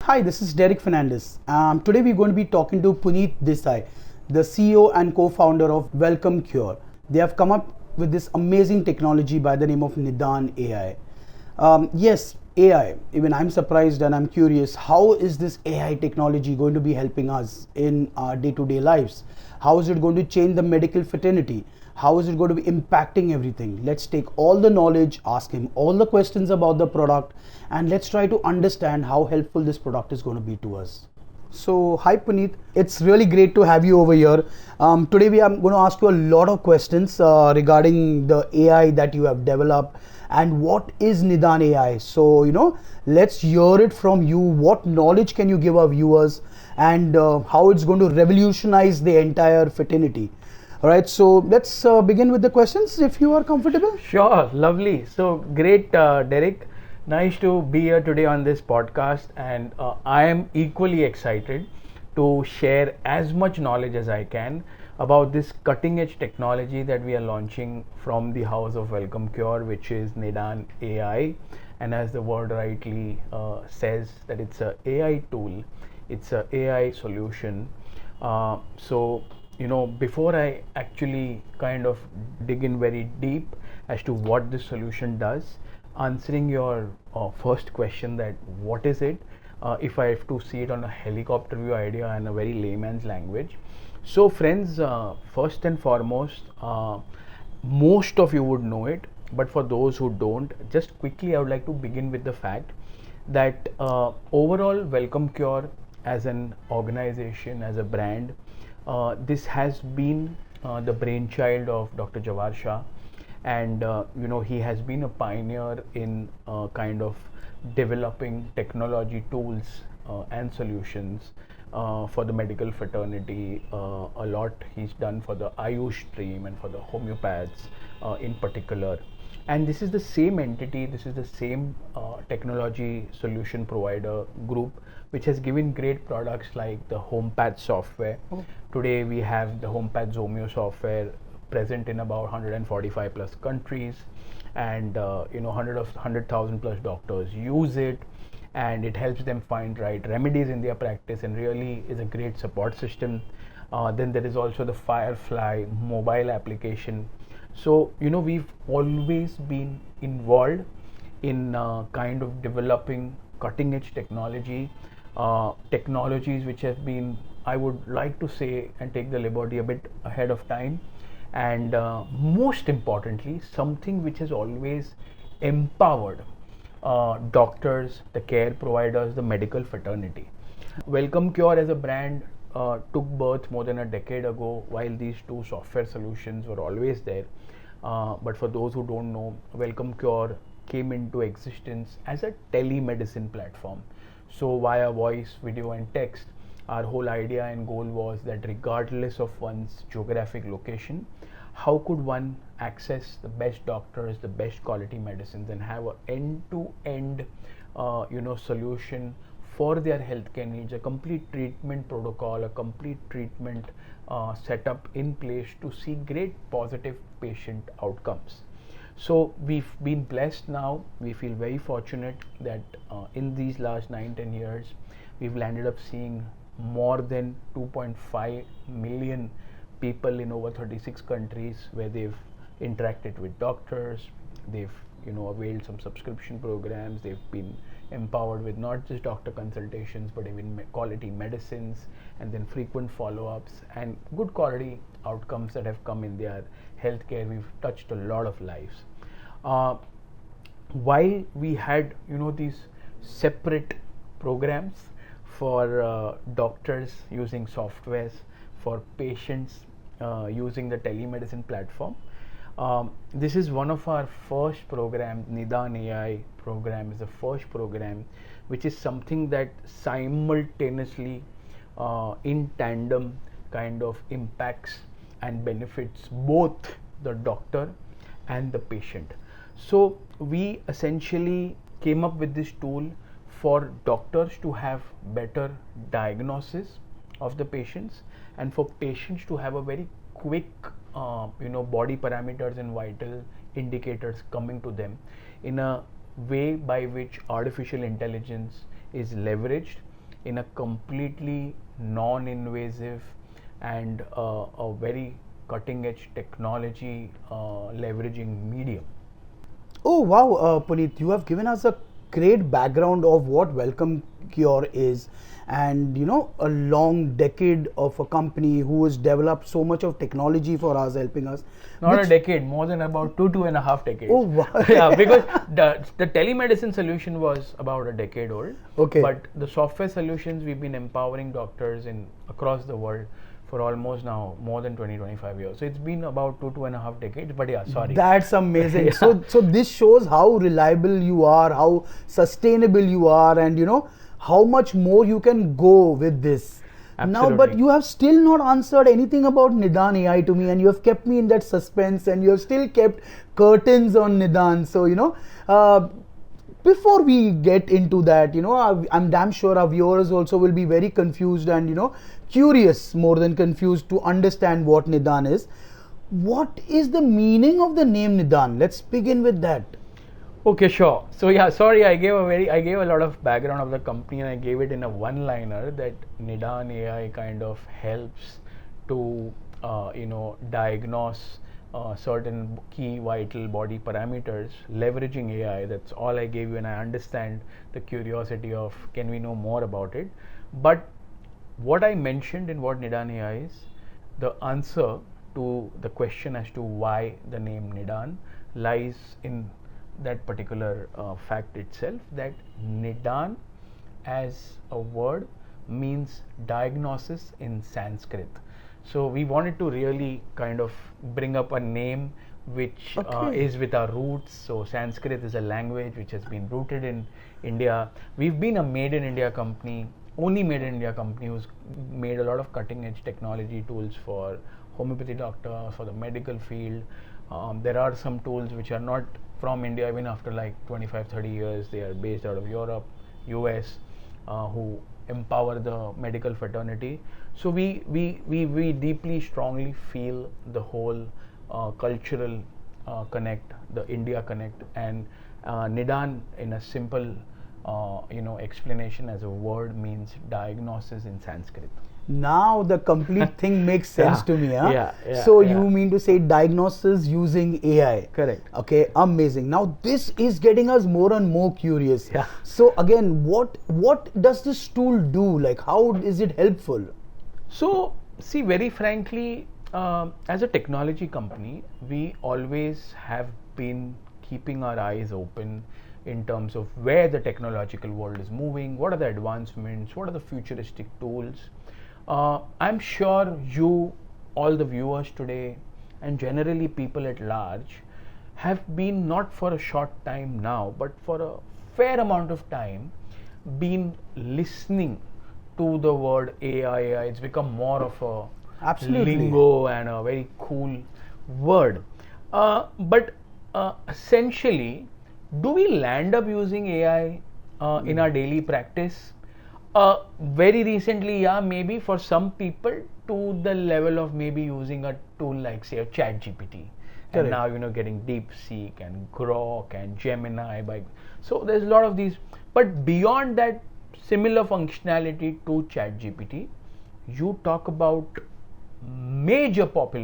Hi, this is Derick Fernandes. Today we're going to be talking to Punit Desai, the CEO and co-founder of WelcomeCure. They have come up with this amazing technology by the name of Nidan AI. Yes, AI. Even I'm surprised and I'm curious. How is this AI technology going to be helping us in our day-to-day lives? How is it going to change the medical fraternity? How is it going to be impacting everything? Let's take all the knowledge, ask him all the questions about the product, and let's try to understand how helpful this product is going to be to us. So, hi Puneet, it's really great to have you over here. Today we are going to ask you a lot of questions regarding the AI that you have developed and what is Nidan AI. So, let's hear it from you. What knowledge can you give our viewers and how it's going to revolutionize the entire fraternity? All right, so let's begin with the questions if you are comfortable. Sure, lovely. So great, Derek. Nice to be here today on this podcast, and I am equally excited to share as much knowledge as I can about this cutting edge technology that we are launching from the house of WelcomeCure, which is Nidan AI. And as the word rightly says, that it's a AI tool, it's a AI solution. Before I actually kind of dig in very deep as to what this solution does, answering your first question, that what is it, if I have to see it on a helicopter view idea and a very layman's language. So friends, first and foremost, most of you would know it, but for those who don't, just quickly I would like to begin with the fact that overall WelcomeCure as an organization, as a brand, this has been the brainchild of Dr. Jawar Shah, and he has been a pioneer in kind of developing technology tools and solutions for the medical fraternity. A lot he's done for the Ayush stream and for the homeopaths in particular. And this is the same entity, this is the same technology solution provider group which has given great products like the HomePath software. Today we have the HomePath Zomeo software present in about 145 plus countries, and 100,000 plus doctors use it, and it helps them find right remedies in their practice and really is a great support system. Then there is also the Firefly mobile application. So we've always been involved in kind of developing cutting edge technologies which have been, I would like to say and take the liberty, a bit ahead of time, and most importantly something which has always empowered doctors, the care providers, the medical fraternity. WelcomeCure as a brand took birth more than a decade ago, while these two software solutions were always there. But for those who don't know, WelcomeCure came into existence as a telemedicine platform. So via voice, video and text, our whole idea and goal was that regardless of one's geographic location, how could one access the best doctors, the best quality medicines, and have an end-to-end solution for their healthcare needs, a complete treatment protocol, a complete treatment setup in place to see great positive patient outcomes. So we've been blessed now. We feel very fortunate that in these last 9-10 years, we've landed up seeing more than 2.5 million people in over 36 countries where they've interacted with doctors, they've availed some subscription programs, they've been empowered with not just doctor consultations but even quality medicines, and then frequent follow-ups and good quality outcomes that have come in their healthcare. We've touched a lot of lives. While we had these separate programs for doctors using softwares, for patients using the telemedicine platform, this is one of our first programs. Nidan AI program is the first program which is something that simultaneously in tandem kind of impacts and benefits both the doctor and the patient. So we essentially came up with this tool for doctors to have better diagnosis of the patients, and for patients to have a very quick body parameters and vital indicators coming to them in a way by which artificial intelligence is leveraged in a completely non-invasive and a very cutting edge technology leveraging medium. Oh wow, Puneet, you have given us a great background of what Welcome Cure is, and a long decade of a company who has developed so much of technology for us, helping us. Not a decade, more than about two and a half decades. Oh wow! Yeah, because the telemedicine solution was about a decade old. Okay. But the software solutions, we've been empowering doctors in across the world for almost now more than 20-25 years. So it's been about two and a half decades. But yeah, sorry. That's amazing. Yeah. So this shows how reliable you are, how sustainable you are, and how much more you can go with this. Now, but Absolutely. you have still not answered anything about Nidan AI to me, and you have kept me in that suspense, and you have still kept curtains on Nidan. So before we get into that, I'm damn sure our viewers also will be very confused and curious, more than confused, to understand what Nidan is. What is the meaning of the name Nidan? Let's begin with that. Okay, sure. So yeah, sorry, I gave a lot of background of the company, and I gave it in a one-liner that Nidan AI kind of helps to diagnose certain key vital body parameters leveraging AI. That's all I gave you, and I understand the curiosity of can we know more about it. But what I mentioned in what Nidan AI is, the answer to the question as to why the name Nidan lies in that particular fact itself, that Nidan as a word means diagnosis in Sanskrit. So we wanted to really kind of bring up a name which is with our roots. So Sanskrit is a language which has been rooted in India. We've been a made in India company, only made in India company who's made a lot of cutting edge technology tools for homeopathy doctors, for the medical field. There are some tools which are not from India, even after like 25-30 years. They are based out of Europe, US, who empower the medical fraternity. So we deeply strongly feel the whole cultural connect, the India connect, and Nidan in a simple explanation as a word means diagnosis in Sanskrit. Now the complete thing makes sense to me. Yeah, so you mean to say diagnosis using AI? Correct. Okay, amazing. Now this is getting us more and more curious. Yeah. So again, what does this tool do? Like, how is it helpful? So see, very frankly, as a technology company, we always have been keeping our eyes open in terms of where the technological world is moving, what are the advancements, what are the futuristic tools. I'm sure you, all the viewers today, and generally people at large, have been not for a short time now, but for a fair amount of time, been listening to the word AI. It's become more of a Absolutely. lingo and a very cool word. But essentially, do we land up using AI in our daily practice? Very recently, yeah, maybe for some people to the level of maybe using a tool like, say, a Chat GPT. And now, getting DeepSeek and Grok and Gemini. So there's a lot of these. But beyond that similar functionality to Chat GPT, you talk about major part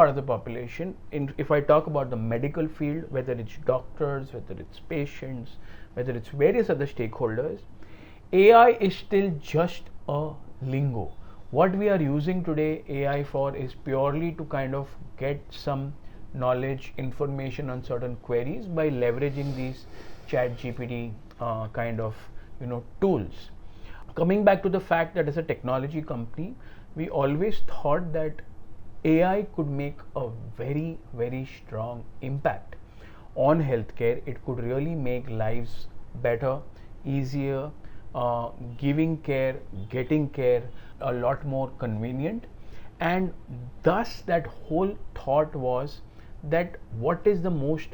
of the population. If I talk about the medical field, whether it's doctors, whether it's patients, whether it's various other stakeholders, AI is still just a lingo. What we are using today AI for is purely to kind of get some knowledge, information on certain queries by leveraging these Chat GPT kind of tools. Coming back to the fact that as a technology company, we always thought that AI could make a very, very strong impact on healthcare. It could really make lives better, easier, giving care, getting care a lot more convenient. And thus that whole thought was that what is the most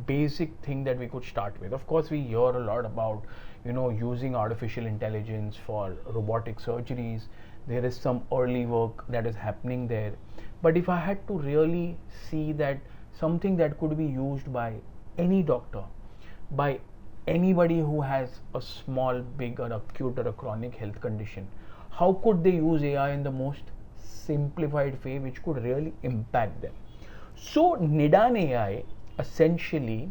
basic thing that we could start with. Of course, we hear a lot about using artificial intelligence for robotic surgeries. There is some early work that is happening there, but if I had to really see that something that could be used by any doctor, by anybody who has a small, big, or acute or a chronic health condition, how could they use AI in the most simplified way which could really impact them? So Nidan AI essentially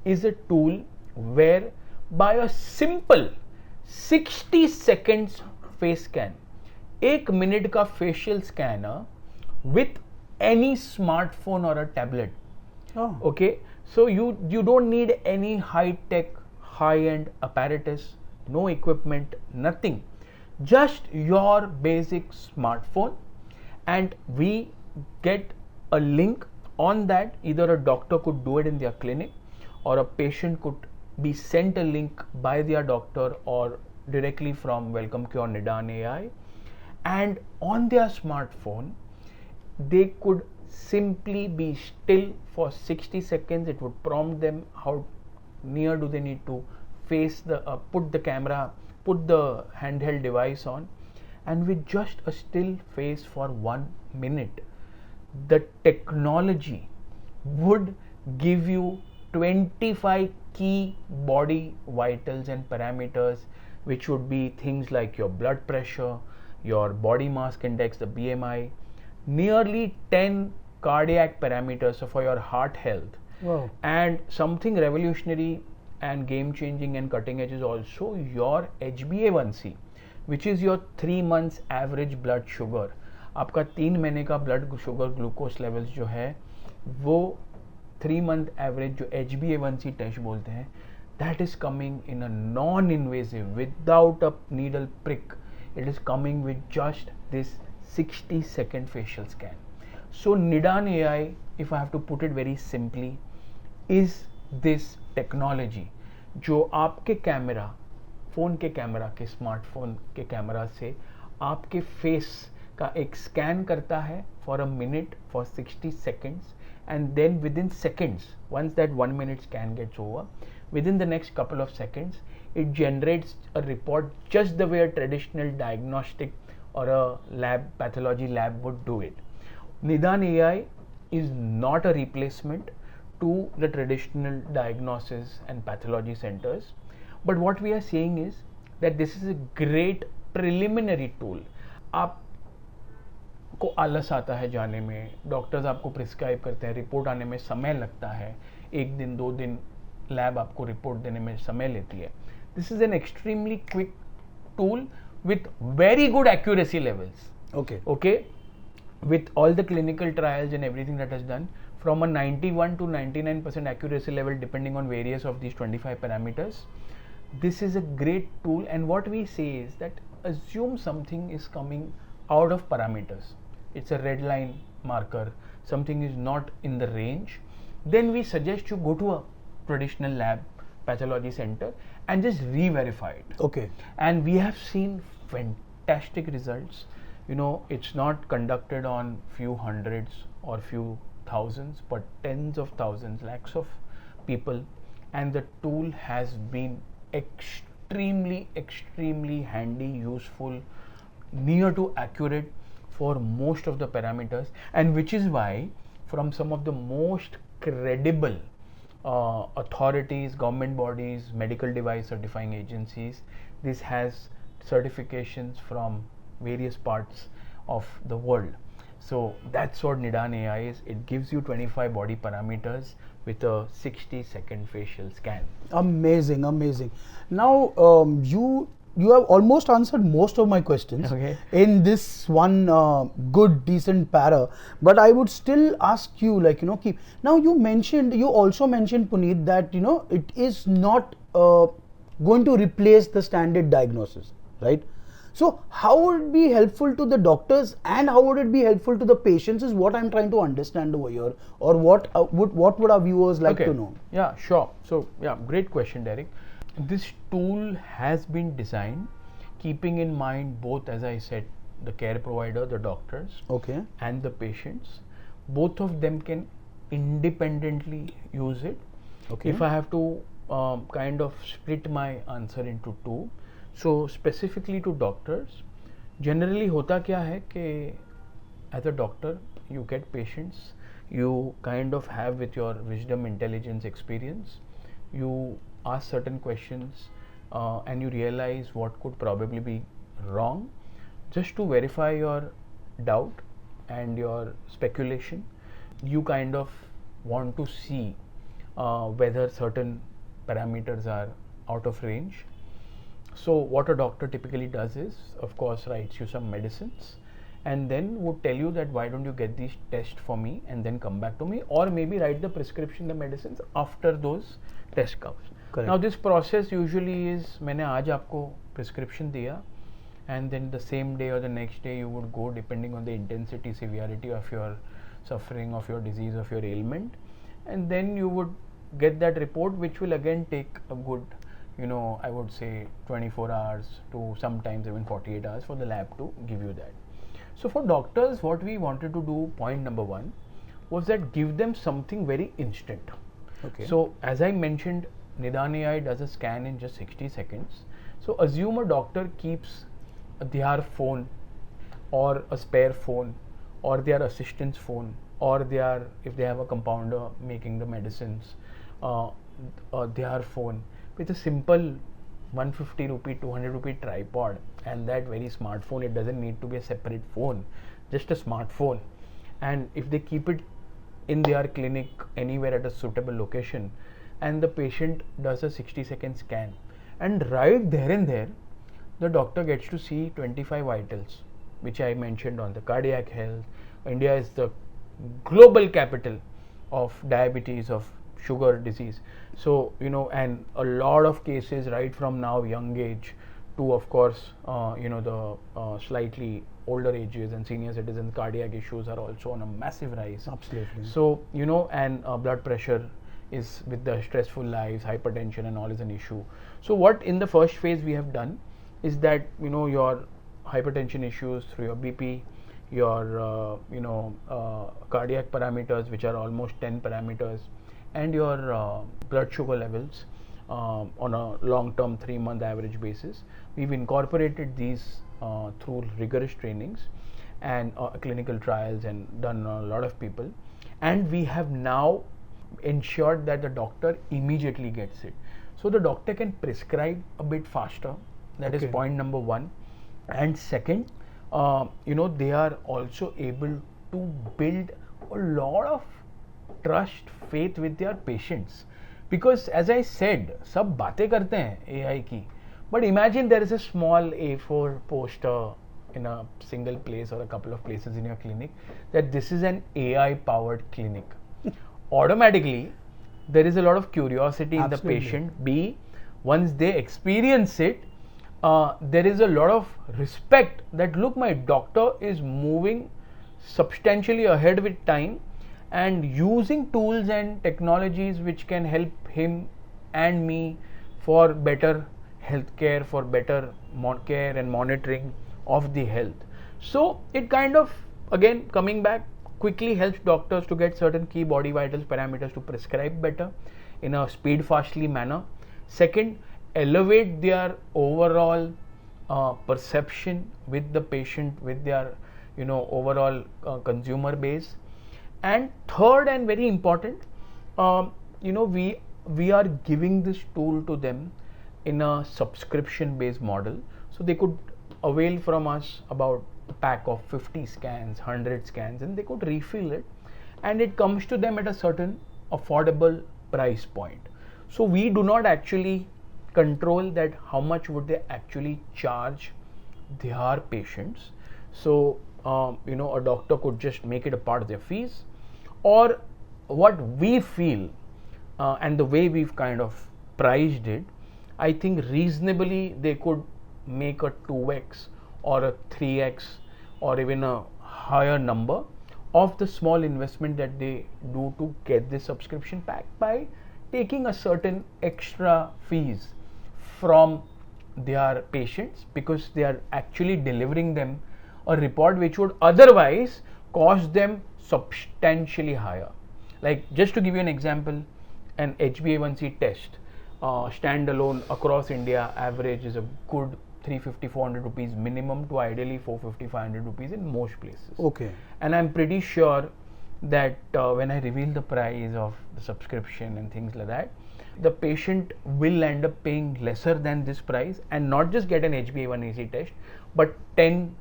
is a tool where by a simple 60 seconds face scan, 1 minute का facial scanner with any smartphone or a tablet. Oh. Okay, so you don't need any high tech, high end apparatus, no equipment, nothing, just your basic smartphone, and we get a link on that. Either a doctor could do it in their clinic, or a patient could be sent a link by their doctor or directly from WelcomeCure Nidan AI, and on their smartphone they could simply be still for 60 seconds. It would prompt them how near do they need to face the put the camera, put the handheld device on, and with just a still face for 1 minute, the technology would give you 25 key body vitals and parameters, which would be things like your blood pressure, your body mass index, the BMI, nearly 10 cardiac parameters, so for your heart health. Wow. And something revolutionary and game changing and cutting edge is also your HbA1c, which is your 3 months average blood sugar. आपका 3 महीने का blood sugar glucose levels जो है वो 3 month average जो HbA1c test बोलते हैं, that is coming in a non-invasive, without a needle prick. It is coming with just this 60-second facial scan. So Nidan AI, if I have to put it very simply, is this technology जो आपके camera, phone के camera के, smartphone के camera से आपके face का एक scan करता है for a minute, for 60 seconds, and then within seconds, once that 1 minute scan gets over, within the next couple of seconds, it generates a report just the way a traditional diagnostic or a lab, pathology lab would do it. Nidan AI is not a replacement to the traditional diagnosis and pathology centers, but what we are saying is that this is a great preliminary tool. आपको आलस आता है जाने में, doctors आपको prescribe करते हैं, report आने में समय लगता है, 1 दिन 2 दिन लैब आपको रिपोर्ट देने में समय लेती है. This is an extremely quick tool with very good accuracy levels. Okay, with all the clinical trials and everything that is done, from a 91 to 99% accuracy level depending on various of these 25 parameters. This is a great tool, and what we say is that assume something is coming out of parameters, it's a red line marker, something is not in the range, then we suggest you go to a traditional lab, pathology center, and just re-verify it. Okay. And we have seen fantastic results. You know, it's not conducted on few hundreds or few thousands, but tens of thousands, lakhs of people, and the tool has been extremely handy, useful, near to accurate for most of the parameters, and which is why from some of the most credible authorities, government bodies, medical device certifying agencies, this has certifications from various parts of the world. So that's what Nidan AI is. It gives you 25 body parameters with a 60-second facial scan. Amazing. Now you have almost answered most of my questions in this one good decent para, but I would still ask you, like, you know, now you also mentioned, Punit, that, you know, it is not going to replace the standard diagnosis, right? So how would it be helpful to the doctors and how would it be helpful to the patients is what I'm trying to understand over here, or what would our viewers like to know? Yeah, sure. So yeah, great question, Derick. This tool has been designed keeping in mind both, as I said, the care provider, the doctors, and the patients. Both of them can independently use it. If I have to kind of split my answer into two, so specifically to doctors, generally होता क्या है कि as a doctor you get patients, you kind of have with your wisdom, intelligence, experience, you ask certain questions and you realize what could probably be wrong, just to verify your doubt and your speculation. You kind of want to see whether certain parameters are out of range. So what a doctor typically does is, of course, writes you some medicines and then would tell you that why don't you get these tests for me and then come back to me, or maybe write the prescription, the medicines after those test comes. Correct. Now this process usually is, मैंने आज आपको prescription दिया, and then the same day or the next day you would go, depending on the intensity, severity of your suffering, of your disease, of your ailment, and then you would get that report, which will again take a good, I would say 24 hours to sometimes even 48 hours for the lab to give you that. So for doctors, what we wanted to do, point number one, was that give them something very instant. Okay. So as I mentioned, Nidan AI does a scan in just 60 seconds. So assume a doctor keeps their phone or a spare phone or their assistant's phone, or if they have a compounder making the medicines, their phone with a simple 150 rupee, 200 rupee tripod, and that very smartphone. It doesn't need to be a separate phone, just a smartphone. And if they keep it in their clinic anywhere at a suitable location, and the patient does a 60-second scan, and right there and there the doctor gets to see 25 vitals, which I mentioned on the cardiac health. India is the global capital of diabetes, of sugar disease. So, and a lot of cases right from now young age to, of course, the slightly older ages and senior citizens, cardiac issues are also on a massive rise. Absolutely. So, and blood pressure is, with the stressful lives, hypertension and all, is an issue. So what in the first phase we have done is that, your hypertension issues through your BP, your cardiac parameters, which are almost 10 parameters, and your blood sugar levels on a long-term 3-month average basis. We've incorporated these through rigorous trainings and clinical trials, and done on a lot of people, and we have now ensured that the doctor immediately gets it. So the doctor can prescribe a bit faster. That is point number one. And second, they are also able to build a lot of trust, faith with their patients, because as I said, सब बातें करते हैं AI की, but imagine there is a small A4 poster in a single place or a couple of places in your clinic that this is an AI powered clinic. Automatically there is a lot of curiosity in the patient. B, once they experience it, there is a lot of respect that, look, my doctor is moving substantially ahead with time and using tools and technologies which can help him and me for better healthcare, for better care and monitoring of the health. So it kind of, again, coming back, quickly helps doctors to get certain key body vitals parameters to prescribe better in a speed fastly manner. Second, elevate their overall perception with the patient, with their overall consumer base. And third, and very important, we are giving this tool to them in a subscription based model, so they could avail from us about a pack of 50 scans, 100 scans, and they could refill it, and it comes to them at a certain affordable price point. So we do not actually control that how much would they actually charge their patients. So a doctor could just make it a part of their fees, or what we feel and the way we've kind of priced it, I think reasonably they could make a 2x or a 3x or even a higher number of the small investment that they do to get this subscription pack by taking a certain extra fees from their patients, because they are actually delivering them a report which would otherwise cost them substantially higher. Like, just to give you an example, an HbA1c test standalone across India average is a good 350-400 rupees minimum to ideally 450-500 rupees in most places. Okay. And I'm pretty sure that when I reveal the price of the subscription and things like that, the patient will end up paying lesser than this price and not just get an HbA1c test, but 10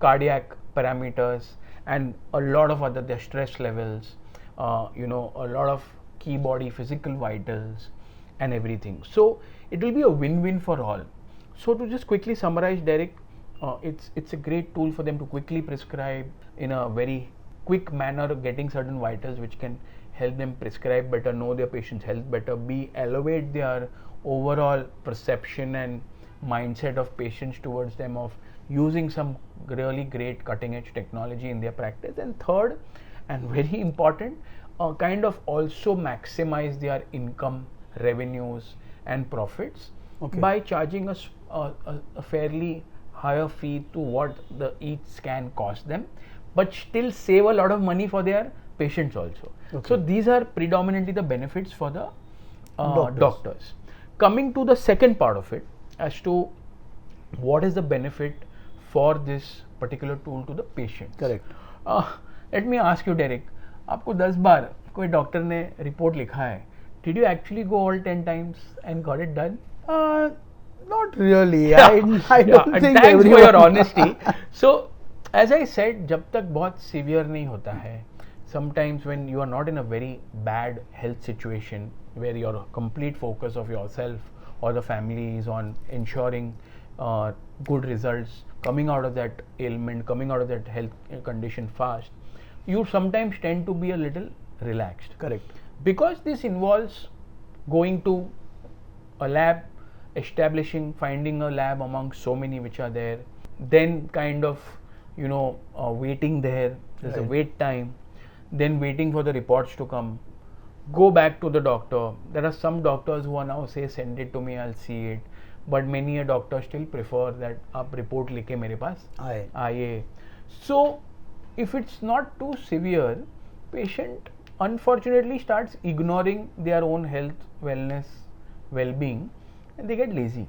cardiac parameters and a lot of other, their stress levels, a lot of key body physical vitals and everything. So it will be a win-win for all. So to just quickly summarize, Derick, it's a great tool for them to quickly prescribe in a very quick manner, getting certain vitals which can help them prescribe better, know their patient's health better, elevate their overall perception and mindset of patients towards them, of using some really great cutting edge technology in their practice. And third, and very important, kind of also maximize their income, revenues and profits by charging us a fairly higher fee to what each scan cost them, but still save a lot of money for their patients also. So these are predominantly the benefits for the doctors. Coming to the second part of it, as to what is the benefit for this particular tool to the patients. Correct. Let me ask you, Derick, आपको 10 बार कोई doctor ने report लिखा है, did you actually go all 10 times and got it done? Not really. I don't think thanks everyone. for your honesty. So as I said, जब तक बहुत severe नहीं होता है, sometimes when you are not in a very bad health situation where your complete focus of yourself or the family is on ensuring good results, coming out of that ailment, coming out of that health condition fast, you sometimes tend to be a little relaxed. Correct. Because this involves going to a lab, finding a lab among so many which are there, then kind of waiting there, there's a wait time, then waiting for the reports to come, go back to the doctor. There are some doctors who are now say send it to me, I'll see it, but many a doctor still prefer that आप report लेके मेरे पास आइए. So if it's not too severe, patient unfortunately starts ignoring their own health, wellness, well-being, and they get lazy.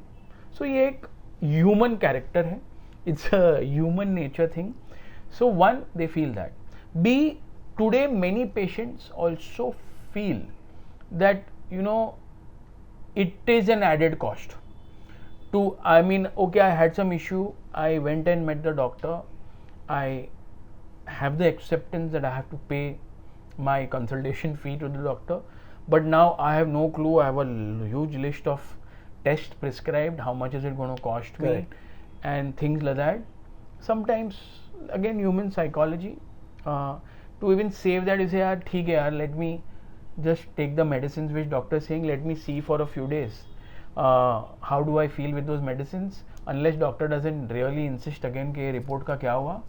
So ये एक human character है, it's a human nature thing. So one, they feel that. B, today many patients also feel that it is an added cost. I had some issue, I went and met the doctor, I have the acceptance that I have to pay my consultation fee to the doctor, but now I have no clue. I have a huge list of tests prescribed, how much is it going to cost me, and things like that. Sometimes again human psychology, to even save that, you say yaar, theek hai yaar, let me just take the medicines which doctor is saying, let me see for a few days how do I feel with those medicines. Unless doctor doesn't really insist again कि report का क्या हुआ,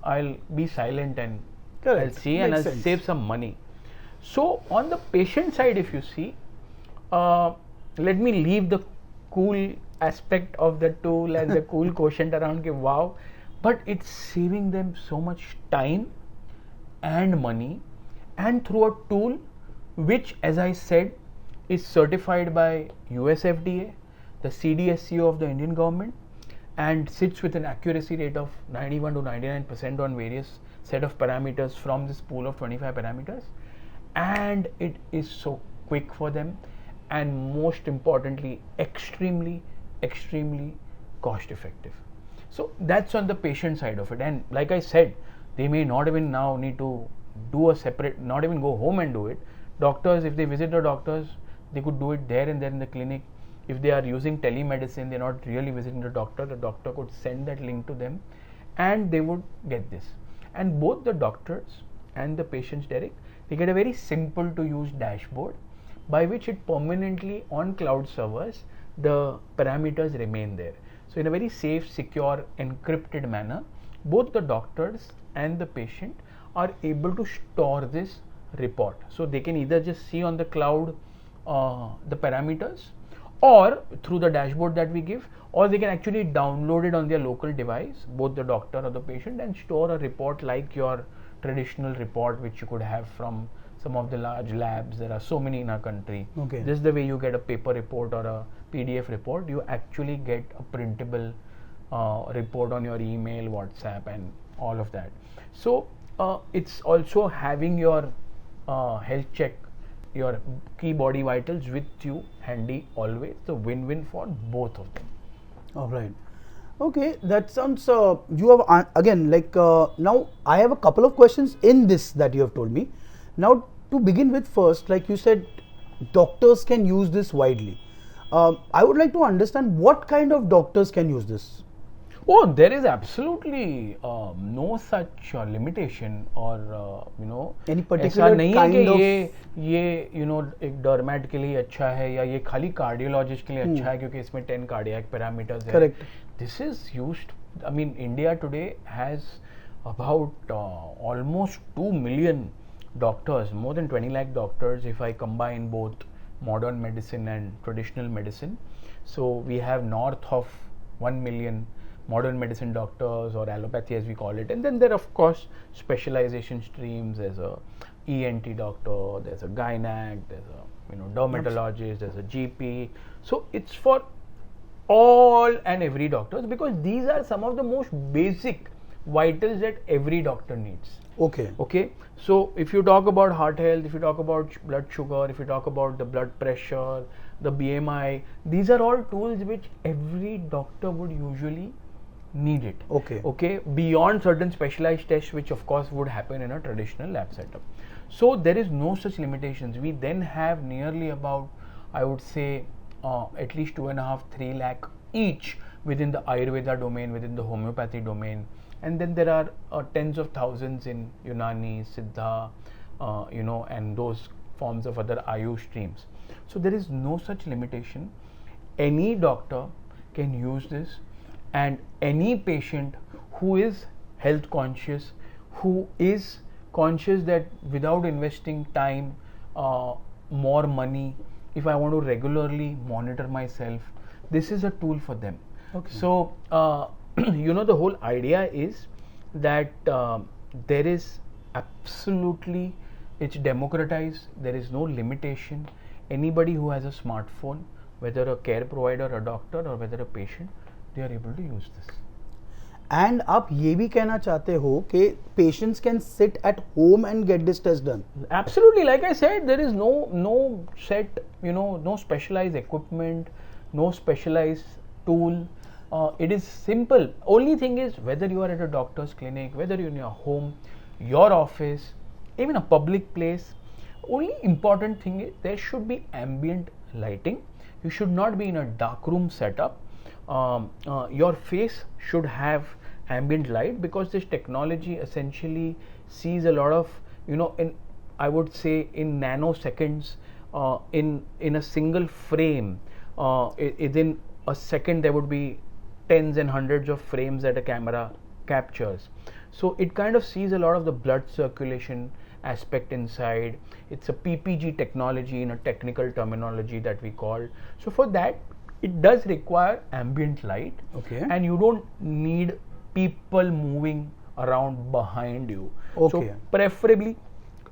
I'll be silent and I'll see and I'll save some money. So on the patient side, if you see, let me leave the cool aspect of the tool and the cool quotient around ke wow, but it's saving them so much time and money, and through a tool which, as I said, is certified by US FDA, the CDSCO of the Indian government, and sits with an accuracy rate of 91 to 99% on various set of parameters from this pool of 25 parameters, and it is so quick for them, and most importantly extremely cost effective. So that's on the patient side of it. And like I said, they may not even now need to do a separate, not even go home and do it. Doctors, if they visit the doctors, they could do it there and there in the clinic. If they are using telemedicine, they're not really visiting the doctor could send that link to them and they would get this. And both the doctors and the patients, Derick, they get a very simple to use dashboard by which it permanently on cloud servers, the parameters remain there. So in a very safe, secure, encrypted manner, both the doctors and the patient are able to store this report. So they can either just see on the cloud the parameters, or through the dashboard that we give, or they can actually download it on their local device, both the doctor or the patient, and store a report like your traditional report which you could have from some of the large labs. There are so many in our country. Just the way you get a paper report or a PDF report, you actually get a printable report on your email, WhatsApp and all of that. So it's also having your health check your key body vitals with you handy always. The win-win for both of them. All right. Okay, that sounds. You have again now. I have a couple of questions in this that you have told me. Now, to begin with, first, like you said, doctors can use this widely. I would like to understand what kind of doctors can use this. Oh, there is absolutely no such limitation or Any ऐसा particular नहीं है kind कि of ये एक डर्मेट के लिए अच्छा है या ये खाली कार्डियोलॉजिस्ट के लिए अच्छा है क्योंकि इसमें 10 कार्डियक पैरामीटर्स है. Correct. This is used. I mean, India today has about almost 2 million doctors, more than 20 lakh doctors if I combine both modern medicine and traditional medicine. So we have north of 1 million modern medicine doctors, or allopathy as we call it, and then there are of course specialization streams. There's a ENT doctor, there's a gynac, there's a dermatologist, there's a GP. So it's for all and every doctors, because these are some of the most basic vitals that every doctor needs. Okay. So if you talk about heart health, if you talk about blood sugar, if you talk about the blood pressure, the BMI, these are all tools which every doctor would usually need it. Okay, beyond certain specialized tests which of course would happen in a traditional lab setup. So there is no such limitations. We then have nearly about, I would say, at least 2.5-3 lakh each within the Ayurveda domain, within the homeopathy domain, and then there are tens of thousands in Unani, Siddha, and those forms of other Ayush streams. So there is no such limitation. Any doctor can use this, and any patient who is health conscious, who is conscious that without investing time, more money, if I want to regularly monitor myself, this is a tool for them. So the whole idea is that there is absolutely, it's democratized, there is no limitation. Anybody who has a smartphone, whether a care provider, a doctor, or whether a patient, they are able to use this. And आप ये भी कहना चाहते हो कि patients can sit at home and get this test done? Absolutely. Like I said, there is no set, no specialized equipment, no specialized tool. It is simple. Only thing is whether you are at a doctor's clinic, whether you're in your home, your office, even a public place. Only important thing is there should be ambient lighting. You should not be in a dark room setup. Your face should have ambient light, because this technology essentially sees a lot of, I would say in nanoseconds, in a single frame, within a second there would be tens and hundreds of frames that a camera captures. So it kind of sees a lot of the blood circulation aspect inside. It's a PPG technology in a technical terminology that we call. So for that, it does require ambient light, and you don't need people moving around behind you. So preferably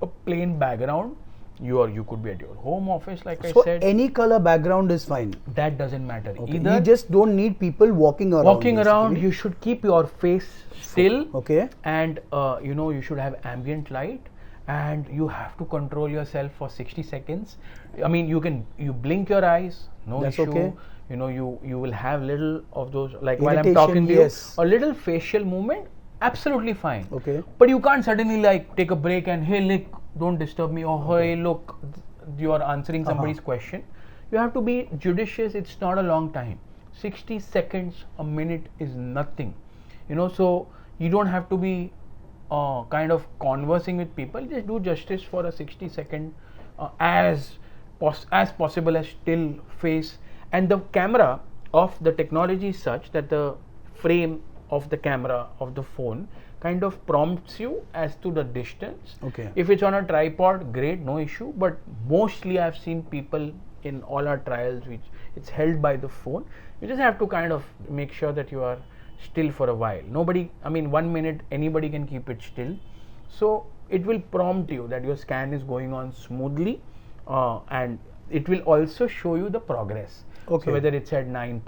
a plain background. You could be at your home office, like I said. So any color background is fine. That doesn't matter. You just don't need people walking around. You should keep your face still. And you should have ambient light, and you have to control yourself for 60 seconds. I mean, you blink your eyes, no issue. You will have little of those, like while I'm talking to you, a little facial movement, absolutely fine. But you can't suddenly like take a break and, hey, look, don't disturb me, or hey, look, you are answering somebody's question. You have to be judicious. It's not a long time. 60 seconds, a minute is nothing. So you don't have to be kind of conversing with people. Just do justice for a 60-second as possible as still face. And the camera of the technology is such that the frame of the camera of the phone kind of prompts you as to the distance. If it's on a tripod, great, no issue. But mostly I've seen people in all our trials which it's held by the phone. You just have to kind of make sure that you are still for a while. 1 minute, anybody can keep it still. So it will prompt you that your scan is going on smoothly, and it will also show you the progress. So whether it's at 9%,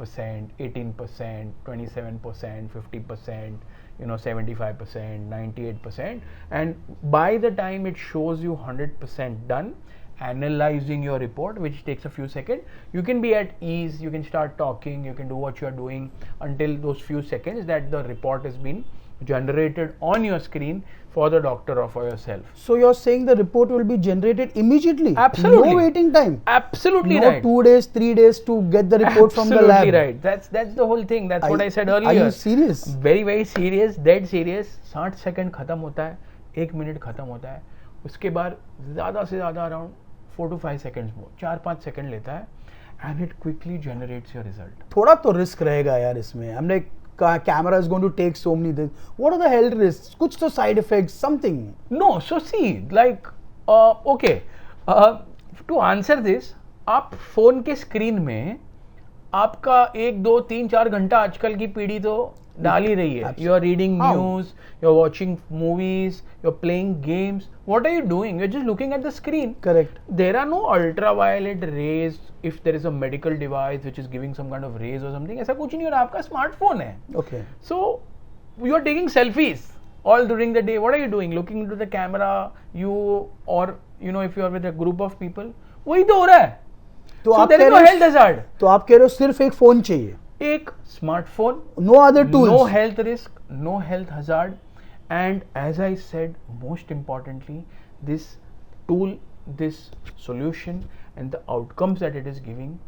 18%, 27%, 50%, 75%, 98%, and by the time it shows you 100% done, analyzing your report, which takes a few seconds. You can be at ease, you can start talking, you can do what you are doing until those few seconds that the report has been generated on your screen for the doctor or for yourself. So you're saying the report will be generated immediately? Absolutely. No waiting time? Absolutely no right. 2 days, 3 days to get the report from the lab? Absolutely right. That's the whole thing. That's what I said earlier. Are you serious? Very very serious, dead serious. 60 second खत्म होता है, 1 minute खत्म होता है, उसके बाद ज़्यादा से ज़्यादा around 4 to 5 seconds more, 4-5 second लेता है, and it quickly generates your result. थोड़ा तो रिस्क रहेगा यार इसमें. I'm like, camera is going to take so many things. What are the health risks? कुछ तो side effects, something. No, so see, like, okay, to answer this, आप phone के screen में आपका 1, 2, 3, 4 घंटा आजकल की पीढ़ी तो डाल ही रही है. You are reading news, you are watching movies, you are playing games. What are you doing? You are just looking at the screen. Correct. There are no ultraviolet rays if there is a medical device which is giving some kind of rays or something. ऐसा कुछ नहीं, और आपका smartphone है. Okay. So you are taking selfies all during the day. What are you doing? Looking into the camera, or if you are with a group of people, वही तो हो रहा है. तो So आप there is no health hazard. तो आप कह रहे हो सिर्फ एक फोन चाहिए, एक smartphone, no other tools, no health risk, no health hazard, and as I said, most importantly, this tool, this solution, and the outcomes that it is giving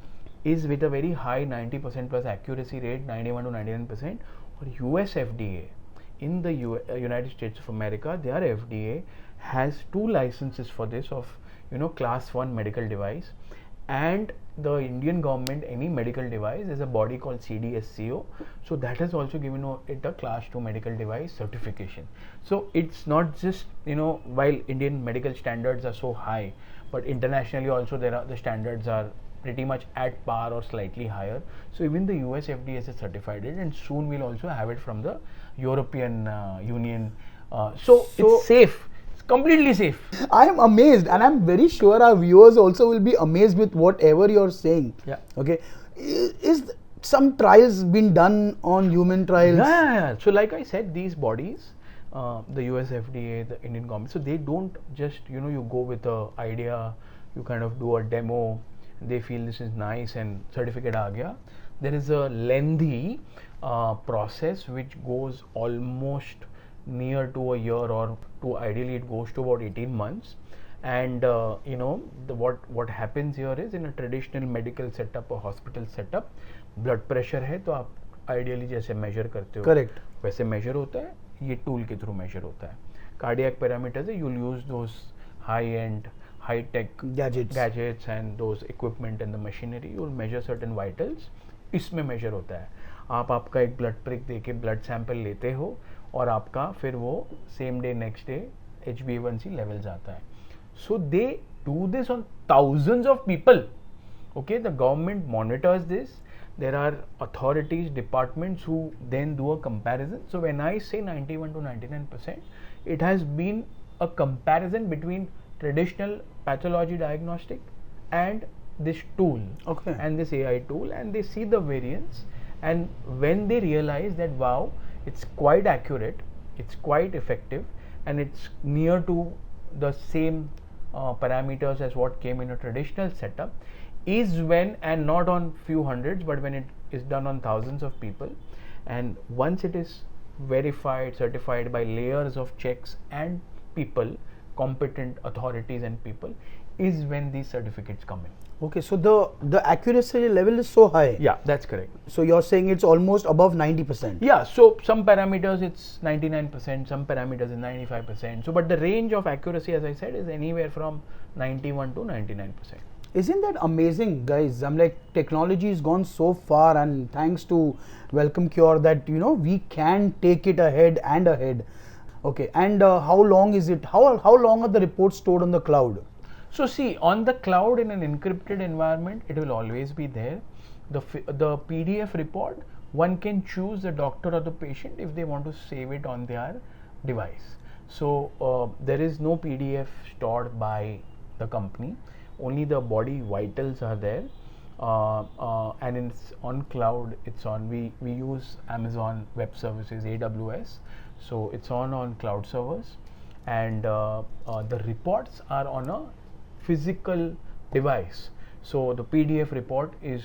is with a very high 90% plus accuracy rate, 91 to 99%. Or US FDA in the United States of America, their FDA has 2 licenses for this of class 1 medical device, and the Indian government, any medical device, is a body called CDSCO, so that has also given it a class 2 medical device certification. So it's not just while Indian medical standards are so high, but internationally also the standards are pretty much at par or slightly higher. So even the US FDA has certified it, and soon we'll also have it from the European Union. So it's safe. Completely safe. I am amazed, and I'm very sure our viewers also will be amazed with whatever you're saying. Yeah. Okay. Is some trials been done on human trials? Yeah. So like I said, these bodies, the US FDA, the Indian government, so they don't just you go with the idea, you kind of do a demo, they feel this is nice and certificate aa gaya. There is a lengthy process which goes almost near to a year, or to ideally it goes to about 18 months. And what happens here is, in a traditional medical setup or hospital setup, blood pressure है तो आप ideally जैसे measure करते हो, Correct, वैसे measure होता है, ये tool के through measure होता है. Cardiac parameters है, you'll use those high-end, high-tech gadgets and those equipment and the machinery. You'll measure certain vitals. इसमें measure होता है. आप आपका एक blood prick देके blood sample लेते हो, और आपका फिर वो same day next day HbA1c levels आता है. So they do this on thousands of people. Okay, the government monitors this. There are authorities, departments who then do a comparison. So when I say 91 to 99%, it has been a comparison between traditional pathology diagnostic and this tool, okay, and this AI tool, and they see the variance, and when they realize that wow, it's quite accurate, it's quite effective, and it's near to the same parameters as what came in a traditional setup, is when, and not on few hundreds, but when it is done on thousands of people, and once it is verified, certified by layers of checks and people, competent authorities and people, is when these certificates come in. Okay, so the accuracy level is so high. Yeah, that's correct. So you're saying it's almost above 90%. Yeah, so some parameters it's 99%, some parameters is 95%. So, but the range of accuracy, as I said, is anywhere from 91 to 99%. Isn't that amazing, guys? I'm like, technology has gone so far, and thanks to WelcomeCure that we can take it ahead and ahead. Okay, and how long is it? How long are the reports stored on the cloud? So see, on the cloud in an encrypted environment, it will always be there. The PDF report, one can choose the doctor or the patient if they want to save it on their device. So there is no PDF stored by the company. Only the body vitals are there, and it's on cloud. It's on. We use Amazon Web Services, AWS. So it's on cloud servers, and the reports are on a physical device. So the PDF report is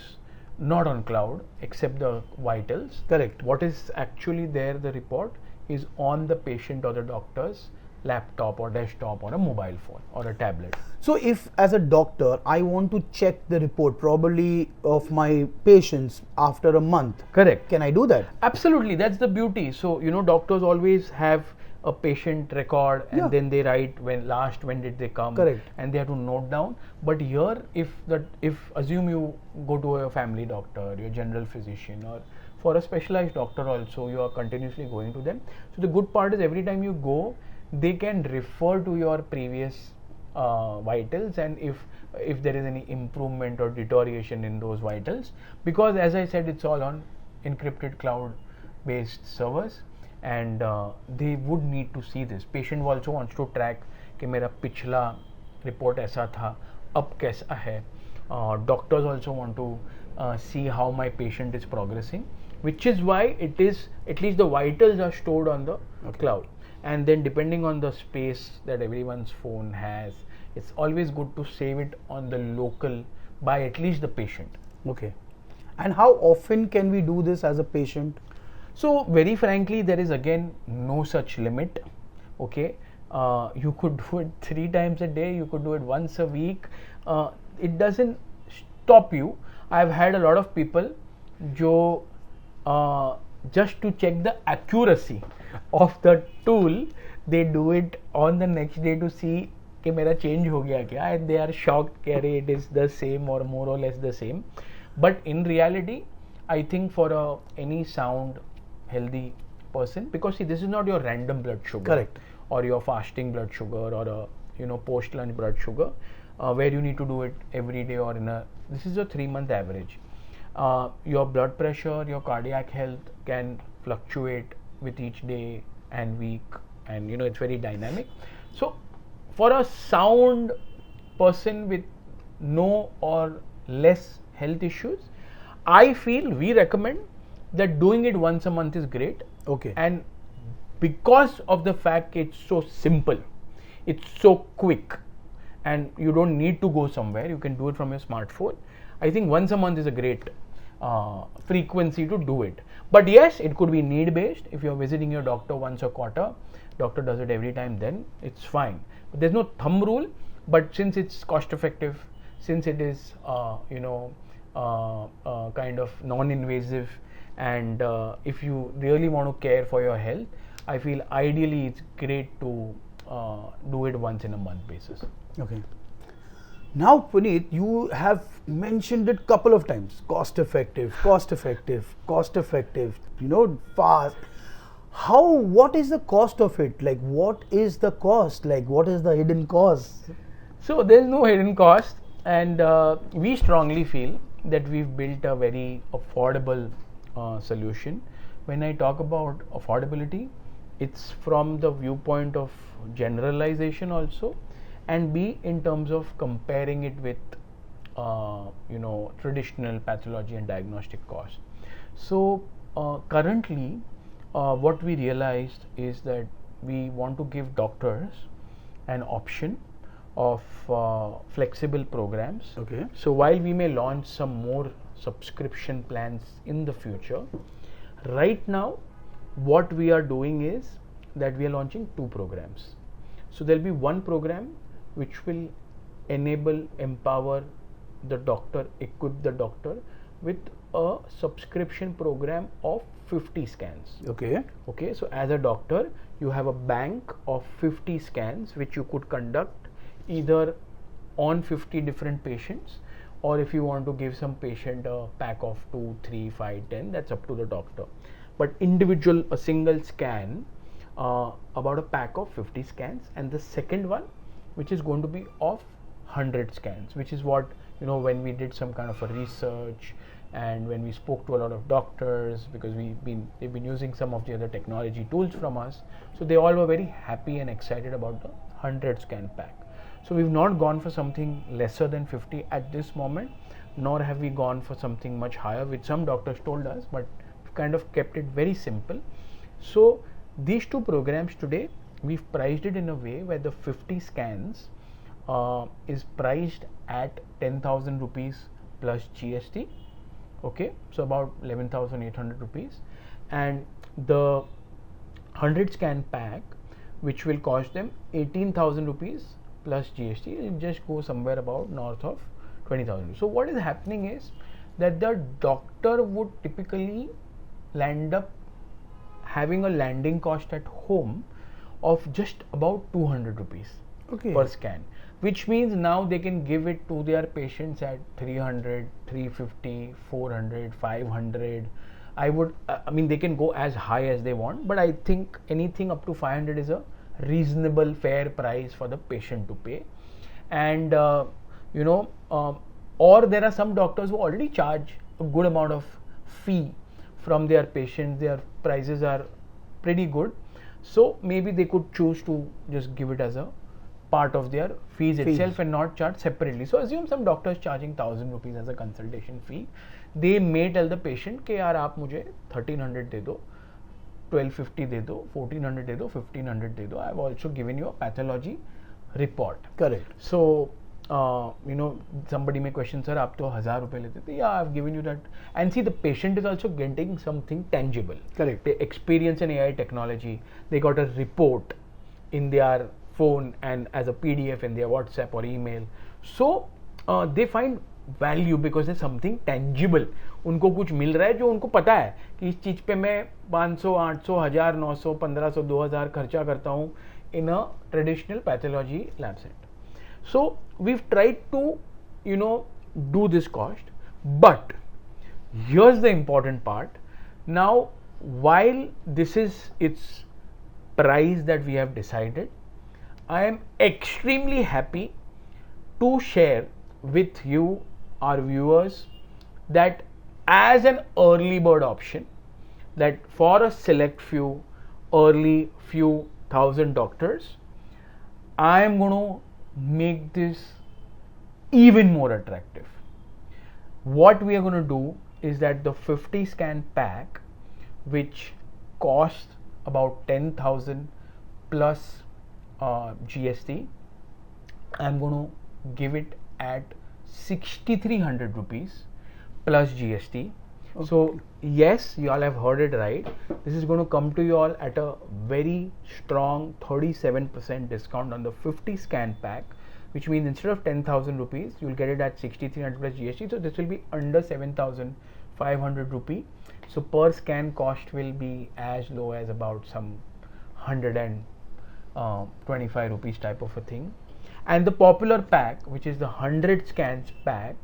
not on cloud except the vitals. Correct. What is actually there, the report, is on the patient or the doctor's laptop or desktop or a mobile phone or a tablet. So if as a doctor I want to check the report probably of my patients after a month, Correct. can I do that? Absolutely, that's the beauty. So doctors always have a patient record, and Yeah. then they write when did they come. Correct. And they have to note down. But here, if assume you go to a family doctor, your general physician, or for a specialized doctor also, you are continuously going to them. So the good part is every time you go, they can refer to your previous vitals, and if there is any improvement or deterioration in those vitals, because as I said, it's all on encrypted cloud based servers, and they would need to see this. Patient also wants to track कि मेरा पिछला report ऐसा था, अब कैसा है. Doctors also want to see how my patient is progressing, which is why it is, at least the vitals are stored on the cloud. And then depending on the space that everyone's phone has, it's always good to save it on the local by at least the patient. Okay. And how often can we do this as a patient? So very frankly, there is again no such limit. Okay, you could do it 3 times a day, you could do it once a week. It doesn't stop you. I've had a lot of people jo just to check the accuracy of the tool, they do it on the next day to see कि मेरा change हो गया क्या, and they are shocked कि अरे it is the same or more or less the same. But in reality, I think for any sound, healthy person, because see, this is not your random blood sugar. Correct. Or your fasting blood sugar, or a post lunch blood sugar, where you need to do it every day, or this is a 3-month average. Your blood pressure, your cardiac health can fluctuate with each day and week, and it's very dynamic. So for a sound person with no or less health issues, I feel we recommend that doing it once a month is great. Okay. And because of the fact it's so simple, it's so quick, and you don't need to go somewhere, you can do it from your smartphone. I think once a month is a great frequency to do it. But yes, it could be need based. If you're visiting your doctor once a quarter, doctor does it every time, then it's fine. But there's no thumb rule. But since it's cost effective, since it is kind of non-invasive, and if you really want to care for your health, I feel ideally it's great to do it once in a month basis. Okay. Now, Punit, you have mentioned it couple of times. Cost effective, fast. What is the cost of it? Like, what is the cost? Like, what is the hidden cost? So there's no hidden cost, and we strongly feel that we've built a very affordable solution. When I talk about affordability, it's from the viewpoint of generalization also, and B, in terms of comparing it with traditional pathology and diagnostic costs. So currently what we realized is that we want to give doctors an option of flexible programs. Okay. So while we may launch some more subscription plans in the future, right now what we are doing is that we are launching 2 programs. So there'll be one program which will empower the doctor, equip the doctor with a subscription program of 50 scans. Okay. Okay, so as a doctor, you have a bank of 50 scans which you could conduct either on 50 different patients, or if you want to give some patient a pack of 2, 3, 5, 10, that's up to the doctor. But a single scan, about a pack of 50 scans, and the second one which is going to be of 100 scans, which is what when we did some kind of a research, and when we spoke to a lot of doctors, because they've been using some of the other technology tools from us, so they all were very happy and excited about the 100 scan pack. So we've not gone for something lesser than 50 at this moment, nor have we gone for something much higher, which some doctors told us, but we've kind of kept it very simple. So these 2 programs today, we've priced it in a way where the 50 scans is priced at 10,000 rupees plus GST. Okay, so about 11,800 rupees, and the 100 scan pack, which will cost them 18,000 rupees plus GST, it just go somewhere about north of 20,000. So what is happening is that the doctor would typically land up having a landing cost at home of just about 200 rupees per scan, which means now they can give it to their patients at 300, 350, 400, 500. I mean, they can go as high as they want, but I think anything up to 500 is a reasonable, fair price for the patient to pay. And or there are some doctors who already charge a good amount of fee from their patients. Their prices are pretty good, so maybe they could choose to just give it as a part of their fees itself and not charge separately. So assume some doctors charging 1,000 rupees as a consultation fee. They may tell the patient कि यार आप मुझे 1,300 दे दो, 1,250 दे दो, 1,400 दे दो, 1,500 दे दो. I have also given you a pathology report. Correct. So somebody may question, sir, आप तो 1,000 रुपए लेते थे. Yeah, I've given you that. And see, the patient is also getting something tangible. Correct. They experience an AI technology. They got a report in their phone and as a PDF in their WhatsApp or email. So they find value because there's something tangible. उनको कुछ मिल रहा है जो उनको पता है कि इस चीज़ पे मैं 500, 800, 1000, 900, 1500, 2000 खर्चा करता हूँ in a traditional pathology lab set. So we've tried to do this cost, but here's the important part. Now, while this is its price that we have decided, I am extremely happy to share with you, our viewers, that as an early bird option, that for a select few thousand doctors, I am going to make this even more attractive. What we are going to do is that the 50 scan pack, which costs about 10,000 plus GST, I'm going to give it at 6,300 rupees plus GST. Okay. So yes, you all have heard it right. This is going to come to you all at a very strong 37% discount on the 50 scan pack, which means instead of 10,000 rupees, you will get it at 6,300 plus GST. So this will be under 7,500 rupee. So per scan cost will be as low as about some 125 rupees type of a thing. And the popular pack, which is the 100 scans pack,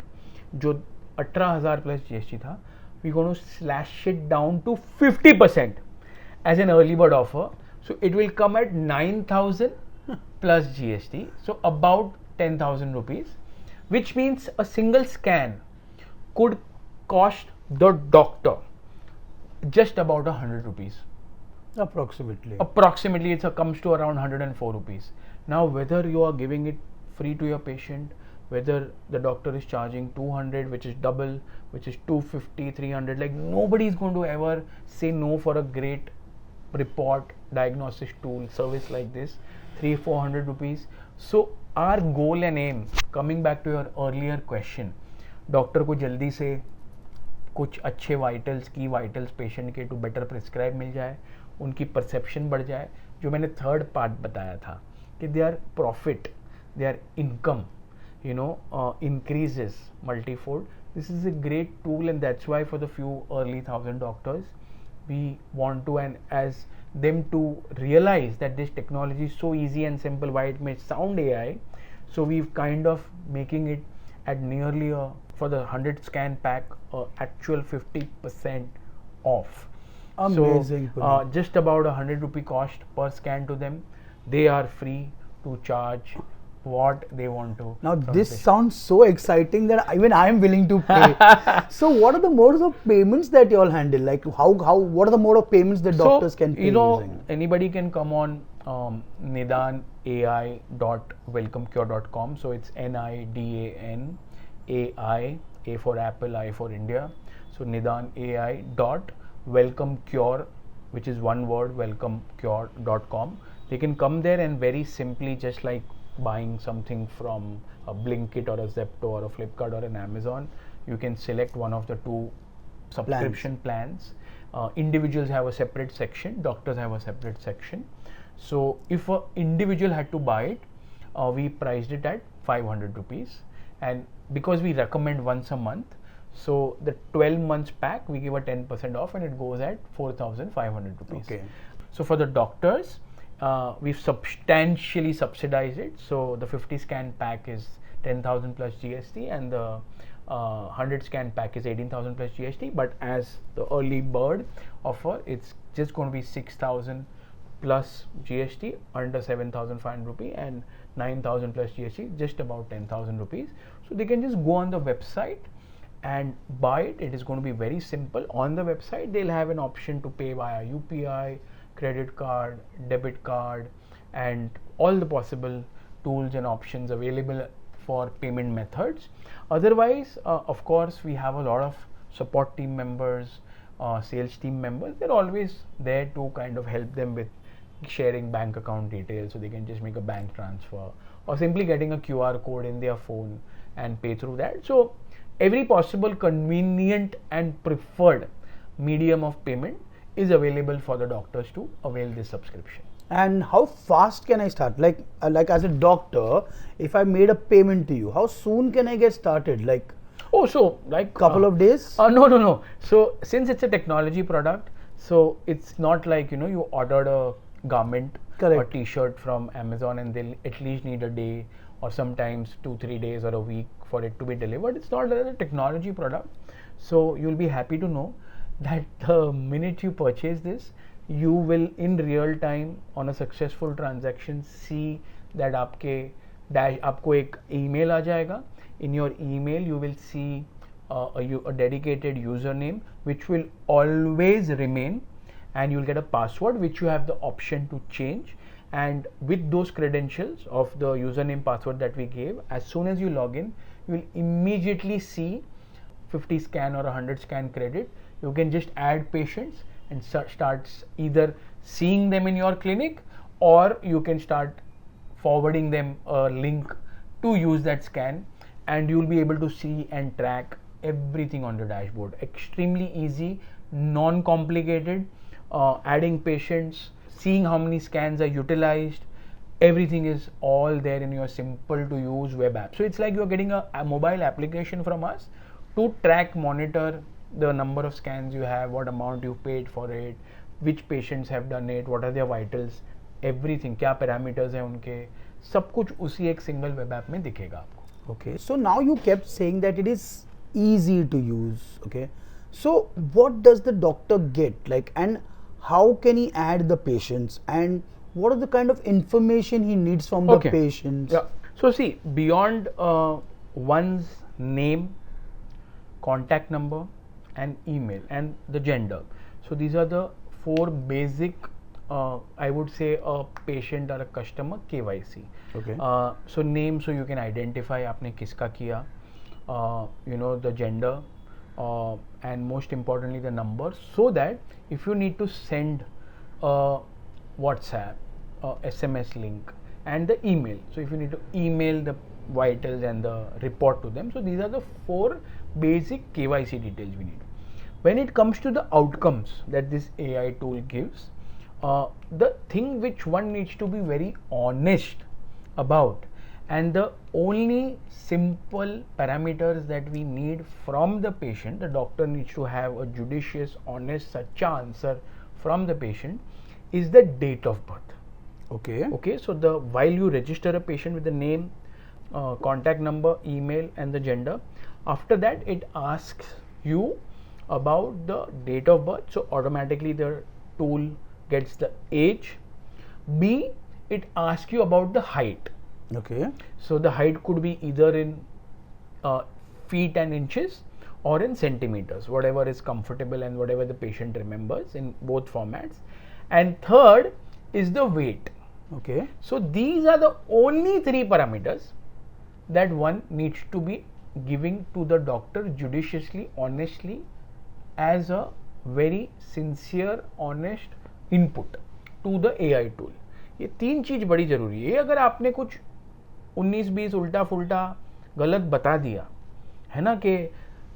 जो 18,000 plus GST था, we're going to slash it down to 50% as an early bird offer. So it will come at 9,000 plus GST, so about 10,000 rupees, which means a single scan could cost the doctor just about 100 rupees. Approximately it comes to around 104 rupees. Now whether you are giving it free to your patient, whether the doctor is charging 200, which is double, which is 250, 300, like nobody is going to ever say no for a great report, diagnostics tool, service like this, 300-400 rupees. So our goal and aim, coming back to your earlier question, doctor को जल्दी से कुछ अच्छे vitals, की vitals patient के to better prescribe मिल जाए, उनकी perception बढ़ जाए. जो मैंने थर्ड पार्ट बताया था कि their profit, there income increases multifold. This is a great tool, and that's why for the few early 1,000 doctors we want to, and as them to realize that this technology is so easy and simple, why it may sound AI, so we've kind of making it at nearly for the 100 scan pack actual 50% off. Amazing. So just about 100 rupee cost per scan to them. They are free to charge what they want to. Now this sounds so exciting that even I am willing to pay. So what are the modes of payments that you all handle? Like what are the mode of payments that doctors can pay using? Anybody can come on nidanai.welcomecure.com. So it's NIDAN AI, A for Apple, I for India. So nidanai.welcomecure, which is one word, welcomecure.com. They can come there and very simply, just like buying something from a Blinkit or a Zepto or a Flipkart or an Amazon, you can select one of the two subscription plans. Individuals have a separate section, doctors have a separate section. So if an individual had to buy it, we priced it at 500 rupees, and because we recommend once a month, so the 12 months pack we give a 10% off and it goes at 4,500 rupees. Okay. So for the doctors, we've substantially subsidized it. So the 50 scan pack is 10,000 plus GST, and the 100 scan pack is 18,000 plus GST. But as the early bird offer, it's just going to be 6,000 plus GST, under 7,500 rupee, and 9,000 plus GST, just about 10,000 rupees. So they can just go on the website and buy it. It is going to be very simple. On the website, they'll have an option to pay via UPI, credit card, debit card, and all the possible tools and options available for payment methods. Otherwise, of course, we have a lot of support team members, sales team members. They're always there to kind of help them with sharing bank account details, so they can just make a bank transfer, or simply getting a QR code in their phone and pay through that. So every possible convenient and preferred medium of payment is available for the doctors to avail this subscription. And how fast can I start? Like as a doctor, if I made a payment to you, how soon can I get started? Like, oh, so like couple of days? No. So since it's a technology product, so it's not like, you ordered a garment or t-shirt from Amazon and they'll at least need a day or sometimes 2-3 days or a week for it to be delivered. It's not a technology product. So you'll be happy to know that the minute you purchase this, you will in real time on a successful transaction see that आपको एक email आ जाएगा. In your email you will see a dedicated username which will always remain, and you'll get a password which you have the option to change. And with those credentials of the username password that we gave, as soon as you log in, you will immediately see 50 scan or 100 scan credit. You can just add patients and start either seeing them in your clinic, or you can start forwarding them a link to use that scan, and you will be able to see and track everything on the dashboard. Extremely easy, non-complicated. Adding patients, seeing how many scans are utilized, everything is all there in your simple to use web app. So it's like you're getting a mobile application from us to track, monitor the number of scans you have, what amount you paid for it, which patients have done it, what are their vitals, everything, क्या parameters हैं उनके, सब कुछ उसी एक single web app में दिखेगा आपको. Okay, so now you kept saying that it is easy to use. Okay, so what does the doctor get, like, and how can he add the patients, and what are the kind of information he needs from the patients? Yeah. So see, beyond one's name, contact number, and email, and the gender. So these are the four basic, I would say, a patient or a customer KYC. Okay. So name, so you can identify आपने किसका किया, the gender, and most importantly the number, so that if you need to send a WhatsApp, SMS link, and the email, so if you need to email the vitals and the report to them, so these are the four basic KYC details we need. When it comes to the outcomes that this AI tool gives, the thing which one needs to be very honest about, and the only simple parameters that we need from the patient, the doctor needs to have a judicious, honest, sacha answer from the patient, is the date of birth. Okay, so while you register a patient with the name, contact number, email, and the gender, after that it asks you about the date of birth, so automatically the tool gets the age. B, it asks you about the height. Okay. So the height could be either in feet and inches or in centimeters, whatever is comfortable and whatever the patient remembers, in both formats. And third is the weight. Okay. So these are the only three parameters that one needs to be giving to the doctor judiciously, honestly, as a very sincere, honest input to the AI tool. ये तीन चीज बड़ी जरूरी है. अगर आपने कुछ 19-20 उल्टा फुल्टा गलत बता दिया है ना, कि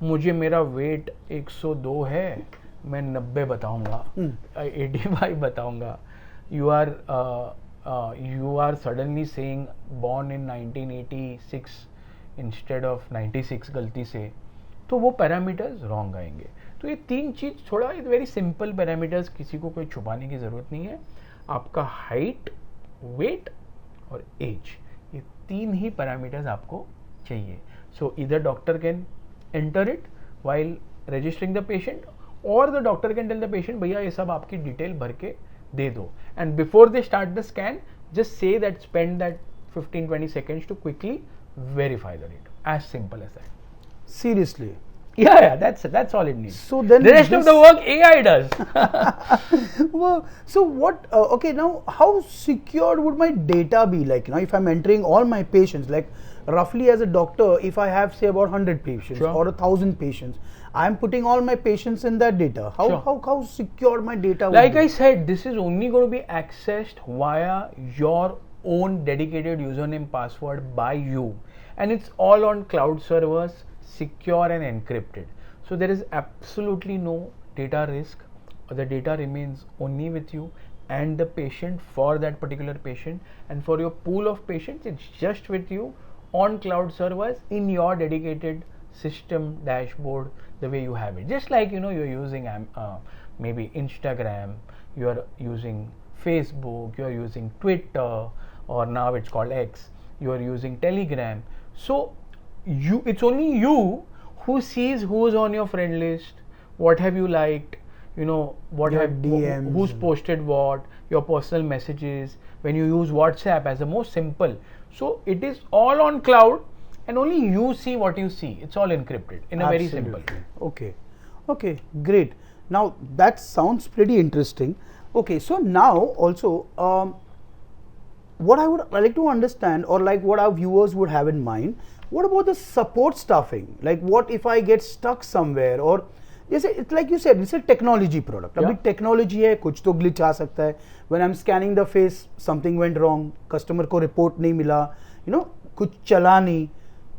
मुझे मेरा वेट 102 है, मैं 90 बताऊंगा, 85 बताऊंगा, you are suddenly saying born in 1986 instead of 96 गलती से, तो वो पैरामीटर्स रॉन्ग आएंगे. तो ये 3 चीज़ थोड़ा वेरी सिंपल पैरामीटर्स, किसी को कोई छुपाने की ज़रूरत नहीं है. आपका हाइट, वेट और एज, ये 3 ही पैरामीटर्स आपको चाहिए. सो इधर doctor can enter it while registering the patient, और the doctor can tell the patient भैया ये सब आपकी डिटेल भर के दे दो, and before they start the scan just say that, spend that 15-20 seconds to quickly verify the data. As simple as that. Seriously. Yeah, that's all it needs. So then the rest of the work AI does. Well, so what? Okay, now how secure would my data be? Like, you know, if I'm entering all my patients, like roughly as a doctor, if I have say about 100 patients Sure. or 1,000 patients, I'm putting all my patients in that data. How Sure. how secure my data would Like be? I said, this is only going to be accessed via your own dedicated username password by you, and it's all on cloud servers, secure and encrypted. So there is absolutely no data risk. The data remains only with you and the patient for that particular patient, and for your pool of patients it's just with you on cloud servers in your dedicated system dashboard, the way you have it. Just like, you know, you're using maybe Instagram, you're using Facebook, you're using Twitter, or now it's called X, you're using Telegram. So it's only you who sees who's on your friend list, what have you liked, you know, what Your have DMs who's posted what, your personal messages, when you use WhatsApp as the most simple. So it is all on cloud, and only you see what you see. It's all encrypted in a very simple way. Okay, great. Now that sounds pretty interesting. Okay, so now also what I would like to understand, or like what our viewers would have in mind, what about the support staffing? Like, what if I get stuck somewhere, or जैसे it's like you said, it's a technology product. अभी technology है, कुछ तो glitch आ सकता है. When I'm scanning the face, something went wrong, customer को report नहीं मिला, you know, कुछ चला नहीं.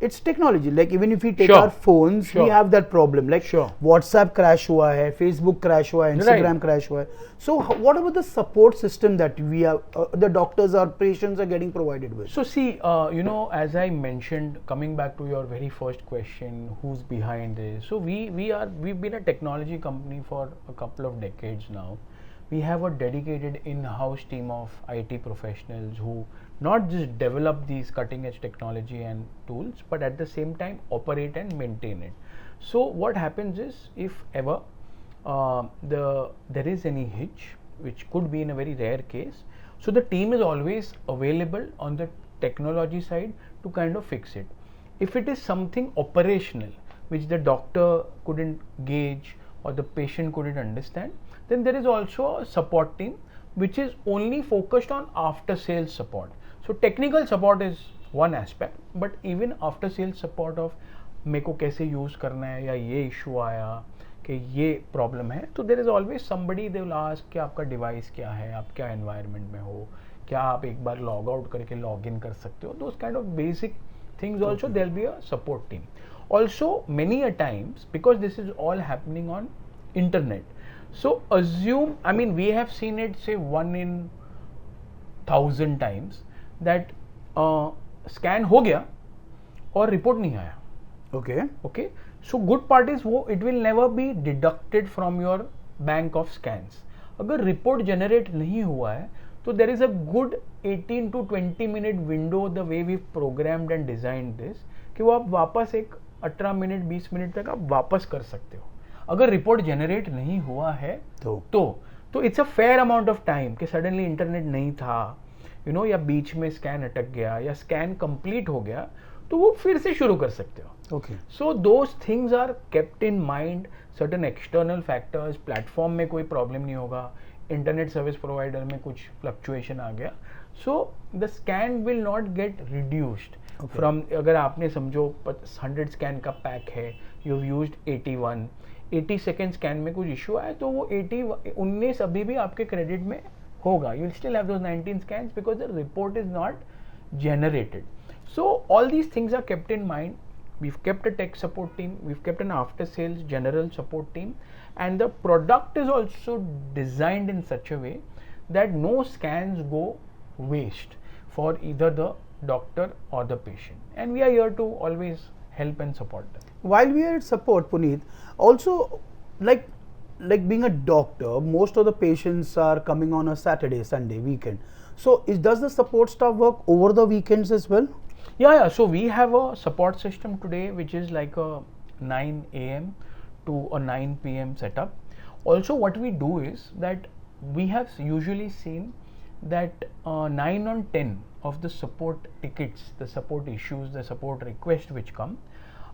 It's technology. Like even if we take Sure. our phones, Sure. we have that problem. Like Sure. WhatsApp crash हुआ है, Facebook crash हुआ है, Instagram crash हुआ है. So what about the support system that we are, the doctors or patients are getting provided with? So see, you know, as I mentioned, coming back to your very first question, who's behind this? So we've been a technology company for a couple of decades now. We have a dedicated in-house team of IT professionals who not just develop these cutting-edge technology and tools, but at the same time operate and maintain it. So what happens is, if ever there is any hitch, which could be in a very rare case, so the team is always available on the technology side to kind of fix it. If it is something operational which the doctor couldn't gauge or the patient couldn't understand, then there is also a support team which is only focused on after sales support. So technical support is one aspect, but even after sales support of मेरे को कैसे use करना है, या ये issue आया कि ये प्रॉब्लम है, तो there is always somebody, they will ask कि आपका डिवाइस क्या है, आप क्या एनवायरनमेंट में हो, क्या आप एक बार लॉग आउट करके लॉग इन कर सकते हो, those kind of basic things. Also there will be a support team. Also many a times, because this is all happening on internet, so assume, I mean, we have seen it say 1 in 1000 times that scan हो गया और report नहीं आया. Okay, so good part is वो it will never be deducted from your bank of scans. अगर report generate नहीं हुआ है तो there is a good 18 to 20 minute window the way we programmed and designed this, कि वो आप वापस एक 18 मिनट 20 मिनट तक आप वापस कर सकते हो. अगर रिपोर्ट जनरेट नहीं हुआ है तो it's a fair amount of time कि सडनली इंटरनेट नहीं था, यू नो, या बीच में स्कैन अटक गया या स्कैन कंप्लीट हो गया, तो वो फिर से शुरू कर सकते हो. Okay. So those things are kept in mind. Certain external factors, platform में कोई प्रॉब्लम नहीं होगा, इंटरनेट सर्विस प्रोवाइडर में कुछ फ्लक्चुएशन आ गया, so the scan will not gate reduced from, अगर आपने समझो 100 स्कैन का पैक है, you have used 80 second scan में कुछ इशू आया, तो वो 19 अभी भी आपके क्रेडिट में होगा. You will still have those 19 scans because the report is not generated. So all these things are kept in mind. We've kept a tech support team, we've kept an after sales general support team, and the product is also designed in such a way that no scans go waste for either the doctor or the patient, and we are here to always help and support them. While we are at support, Punit, also like being a doctor, most of the patients are coming on a Saturday, Sunday, weekend. So does the support staff work over the weekends as well? Yeah. So we have a support system today, which is like a 9 a.m. to a 9 p.m. setup. Also, what we do is that we have usually seen that 9 on 10 of the support tickets, the support issues, the support requests which come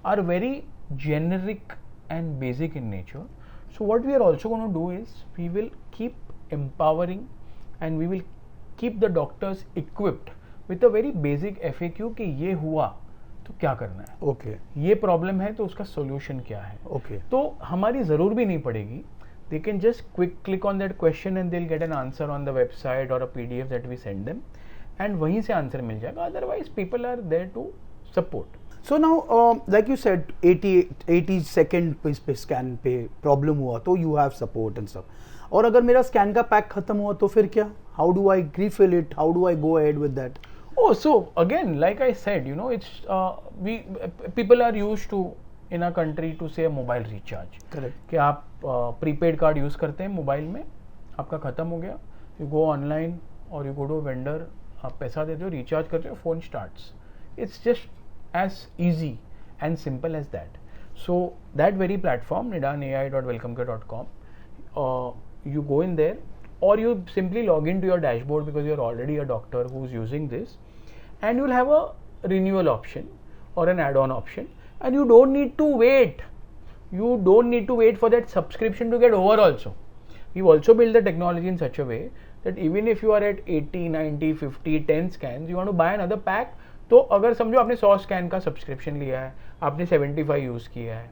are very generic and basic in nature. So what we are also going to do is we will keep empowering and we will keep the doctors equipped with a very basic FAQ कि ये हुआ तो क्या करना है, Okay. ये problem है तो उसका सोल्यूशन क्या है. Okay. तो हमारी ज़रूर भी नहीं पड़ेगी. They can just click on that question and they'll get an answer on the website or a PDF that we send them, and वहीं से आंसर मिल जाएगा. Otherwise people are there to support. So now, like you said, 80 second पे scan पे problem हुआ तो you have support and stuff. और अगर मेरा scan का pack खत्म हुआ तो फिर क्या? How do I refill it? How do I go ahead with that? Oh, so again, like I said, you know, it's people are used to in our country to say a mobile recharge. Correct. कि आप prepaid card use करते हैं mobile में, आपका खत्म हो गया, you go online or you go to a vendor, आप पैसा देते हो, recharge करते हो, phone starts. It's just as easy and simple as that. So that very platform, nidanai.welcomecure.com, you go in there, or you simply log into your dashboard because you're already a doctor who's using this, and you'll have a renewal option or an add-on option, and you don't need to wait. You don't need to wait for that subscription to get over also. We've also built the technology in such a way that even if you are at 80, 90, 50, 10 scans, you want to buy another pack, तो अगर समझो आपने 100 scan का subscription लिया है, आपने 75 use किया है,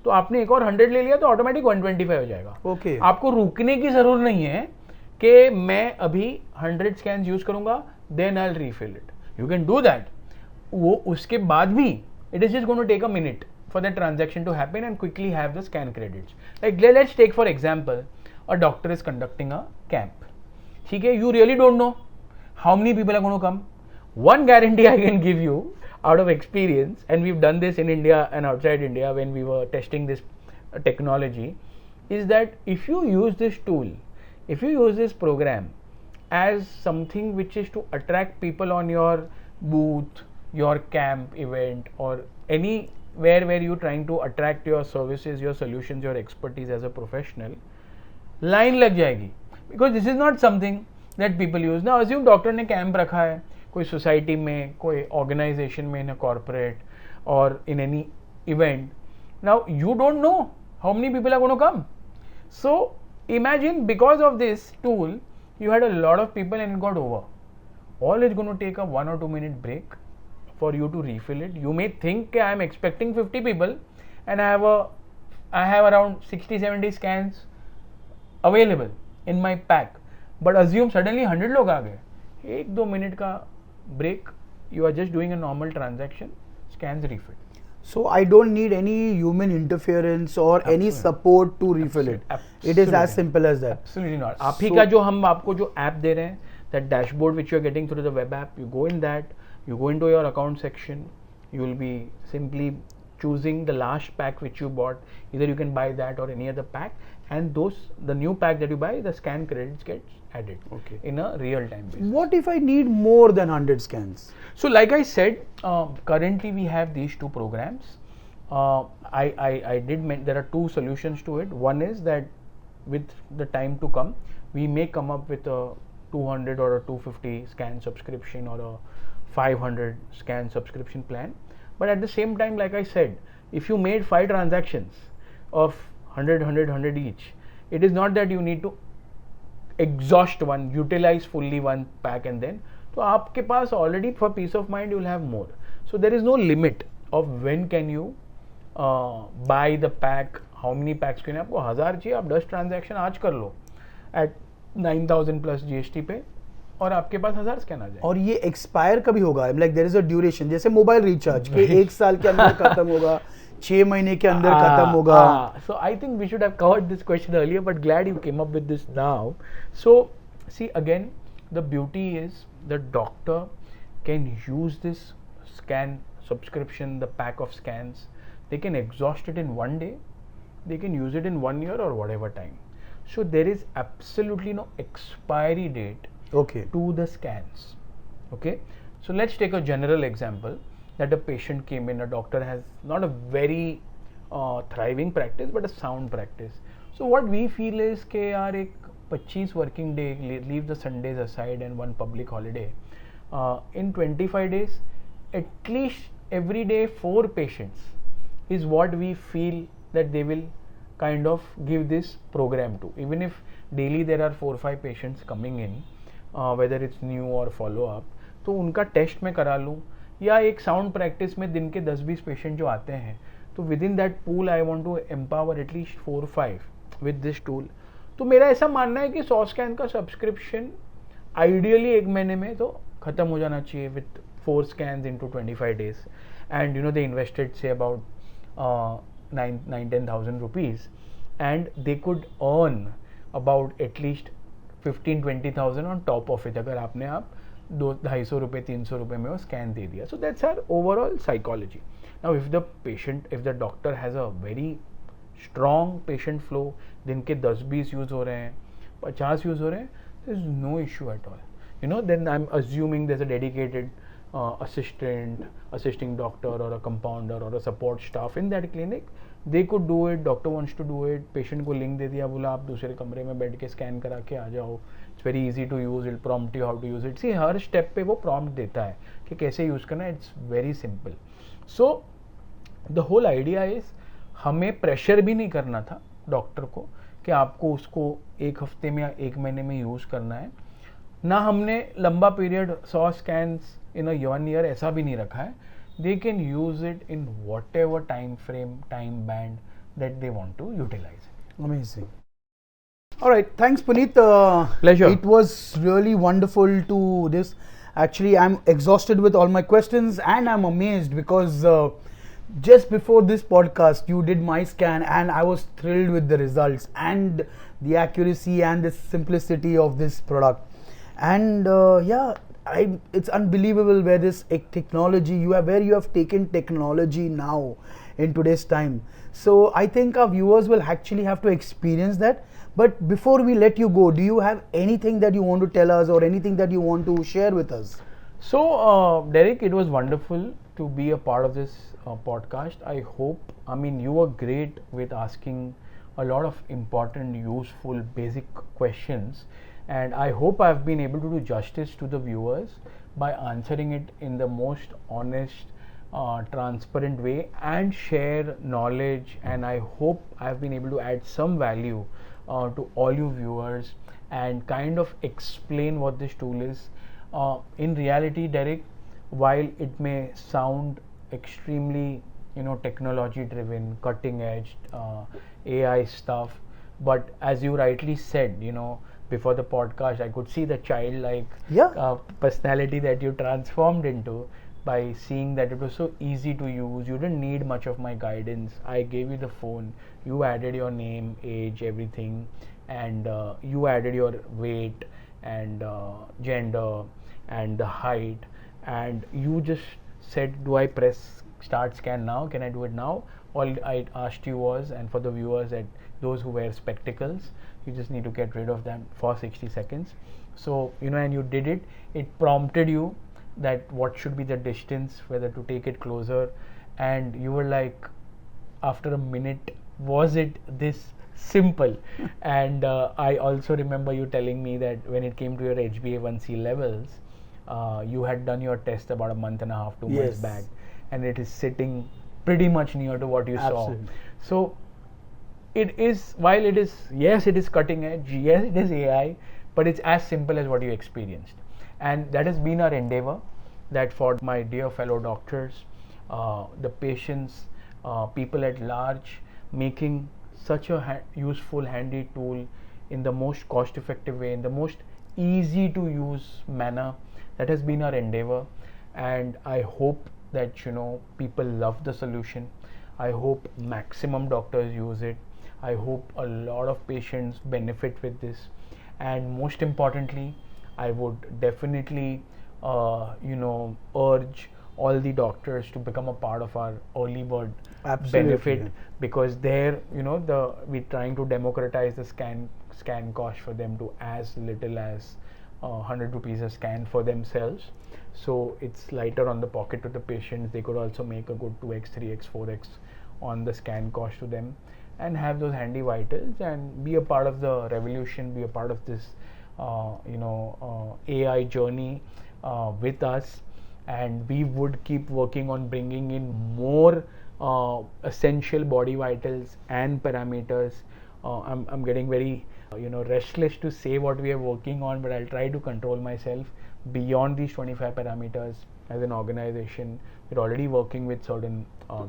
तो आपने एक और 100 ले लिया तो ऑटोमेटिक 125 हो जाएगा. Okay. आपको रुकने की ज़रूरत नहीं है कि मैं अभी 100 स्कैन यूज़ करूँगा, then I will refill it. You can do that. वो उसके बाद भी it is just going to take a minute for that transaction to happen and quickly have the scan credits. Like let's take for example, a doctor is conducting a camp. ठीक है, you really don't know how many people are going to come. One guarantee I can give you out of experience, and we've done this in India and outside India when we were testing this technology, is that if you use this tool, if you use this program as something which is to attract people on your booth, your camp event, or anywhere where you're trying to attract your services, your solutions, your expertise as a professional, line लग जाएगी. Because this is not something that people use. Now assume doctor ने camp रखा है कोई society में, कोई organisation में, इन a corporate और in any event. Now you don't know how many people are gonna come. So imagine because of this tool you had a lot of people and it got over. All is going to take a 1 or 2 minute break for you to refill it. You may think I am expecting 50 people and I have around 60-70 scans available in my pack, but assume suddenly 100 लोग आ गए, 1-2 minute का break, you are just doing a normal transaction, scans refill. So I don't need any human interference or any support to refill it. It is as simple as that. Absolutely not. आप ही का जो हम आपको जो app दे रहे हैं, that dashboard which you are getting through the web app, you go in that, you go into your account section, you will be simply choosing the last pack which you bought. Either you can buy that or any other pack, and the new pack that you buy, the scan credits gets added in a real time basis. What if I need more than 100 scans? So like I said, currently we have these two programs. I did mention there are two solutions to it. One is that with the time to come, we may come up with a 200 or a 250 scan subscription or a 500 scan subscription plan. But at the same time, like I said, if you made 5 transactions of 100 each, it is not that you need to exhaust one, utilize fully one pack and then. तो आपके पास already for peace of mind you will have more. So there is no limit of when can you buy the pack, how many packs के लिए आपको 1000 चाहिए, आप 10 transaction आज कर लो at 9000 plus GST पे, और आपके पास 1000 स्कैन आ जाए। और ये एक्सपायर कभी होगा? Like there is a duration, जैसे मोबाइल रिचार्ज के 1 साल के अंदर खत्म होगा, 6 महीने के अंदर खत्म होगा? So I think we should have covered this question earlier, but glad you came up with this now. So see, again, the beauty is the doctor can use this scan subscription, the pack of scans. They can exhaust it in one day. They can use it in 1 year or whatever time. So there is absolutely no expiry date to the scans. Okay, so let's take a general example that a patient came in. A doctor has not a very thriving practice but a sound practice. So what we feel is कि यार एक 25 working day, leave the Sundays aside and one public holiday, in 25 days at least every day 4 patients is what we feel that they will kind of give this program to. Even if daily there are 4-5 patients coming in, whether it's new or follow up, तो उनका test मैं करा लूँ, या एक sound practice में दिन के 10-20 पेशेंट जो आते हैं, तो with in that pool I want to empower at least 4-5 with this tool. तो मेरा ऐसा मानना है कि 100 स्कैन का सब्सक्रिप्शन आइडियली 1 महीने में तो ख़त्म हो जाना चाहिए with 4 scans into 25 days. And you know, they invested say about 9-10,000 rupees, and they could earn about at least 15-20,000 on top of it अगर आपने आप 250 रुपये 300 रुपये में वो स्कैन दे दिया. So that's our overall psychology. Now if the doctor has a very strong patient flow, दिन के 10-20 यूज़ हो रहे हैं, 50 यूज़ हो रहे हैं, there is no issue at all. You know, then I'm assuming there's a dedicated assisting doctor or a compounder or a support staff in that clinic. They could do it, doctor wants to do it, patient को link दे दिया, बोला आप दूसरे कमरे में बैठ के scan करा के आ जाओ. It's very easy to use, it'll prompt you how to use it. See, her step पे वो prompt देता है कि कैसे यूज़ करना है. It's very simple. So the whole idea is हमें प्रेशर भी नहीं करना था डॉक्टर को कि आपको उसको 1 हफ्ते में या 1 महीने में यूज़ करना है. ना हमने लंबा पीरियड 100 स्कैन्स इन 1 year ऐसा भी नहीं रखा है. They can use it in whatever time frame, time band that they want to utilize. Amazing. All right, thanks Punit. Pleasure. It was really wonderful to this. Actually, I'm exhausted with all my questions and I'm amazed because just before this podcast you did my scan and I was thrilled with the results and the accuracy and the simplicity of this product. And it's unbelievable where this technology you have taken technology now in today's time. So I think our viewers will actually have to experience that. But before we let you go, do you have anything that you want to tell us or anything that you want to share with us? So Derick, it was wonderful to be a part of this podcast. I mean you were great with asking a lot of important, useful, basic questions. And I hope I've been able to do justice to the viewers by answering it in the most honest, transparent way and share knowledge. And I hope I've been able to add some value to all you viewers and kind of explain what this tool is. In reality, Derick, while it may sound extremely, technology driven, cutting edge, AI stuff, but as you rightly said, before the podcast, I could see the childlike personality that you transformed into by seeing that it was so easy to use. You didn't need much of my guidance. I gave you the phone. You added your name, age, everything, and you added your weight and gender and the height, and you just said, do I press start scan now? Can I do it now? All I asked you was, and for the viewers, that those who wear spectacles, you just need to get rid of them for 60 seconds. So and you did it. It prompted you that what should be the distance, whether to take it closer, and you were like, after a minute, was it this simple? And I also remember you telling me that when it came to your HbA1c levels, you had done your test about a month and a half, 2 months back, and it is sitting pretty much near to what you saw. So it is, while it is, yes, it is cutting edge, yes, it is AI, but it's as simple as what you experienced. And that has been our endeavor, that for my dear fellow doctors, the patients, people at large, making such a useful, handy tool in the most cost effective way, in the most easy to use manner. That has been our endeavor, and I hope that people love the solution. I hope maximum doctors use it. I hope a lot of patients benefit with this, and most importantly, I would definitely urge all the doctors to become a part of our early bird benefit, because there we're trying to democratize the scan cost for them to as little as 100 rupees a scan for themselves. So it's lighter on the pocket to the patients. They could also make a good 2x, 3x, 4x on the scan cost to them, and have those handy vitals and be a part of the revolution, be a part of this AI journey with us. And we would keep working on bringing in more essential body vitals and parameters. I'm getting very restless to say what we are working on, but I'll try to control myself. Beyond these 25 parameters, as an organization, we're already working with certain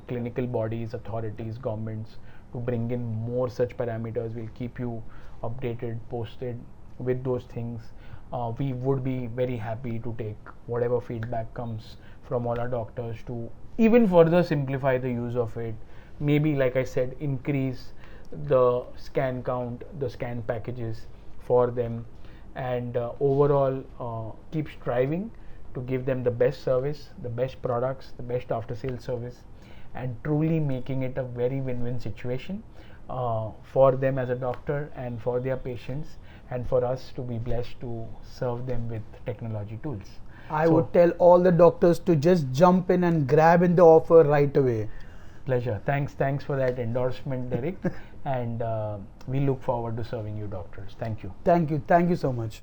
clinical bodies, authorities, governments to bring in more such parameters. We'll keep you updated, posted with those things. We would be very happy to take whatever feedback comes from all our doctors to even further simplify the use of it. Maybe, like I said, increase the scan count, the scan packages for them, and overall keep striving to give them the best service, the best products, the best after sales service, and truly making it a very win-win situation for them as a doctor and for their patients, and for us to be blessed to serve them with technology tools. I would tell all the doctors to just jump in and grab in the offer right away. Pleasure. Thanks for that endorsement, Derick. And we look forward to serving you doctors. Thank you. Thank you so much.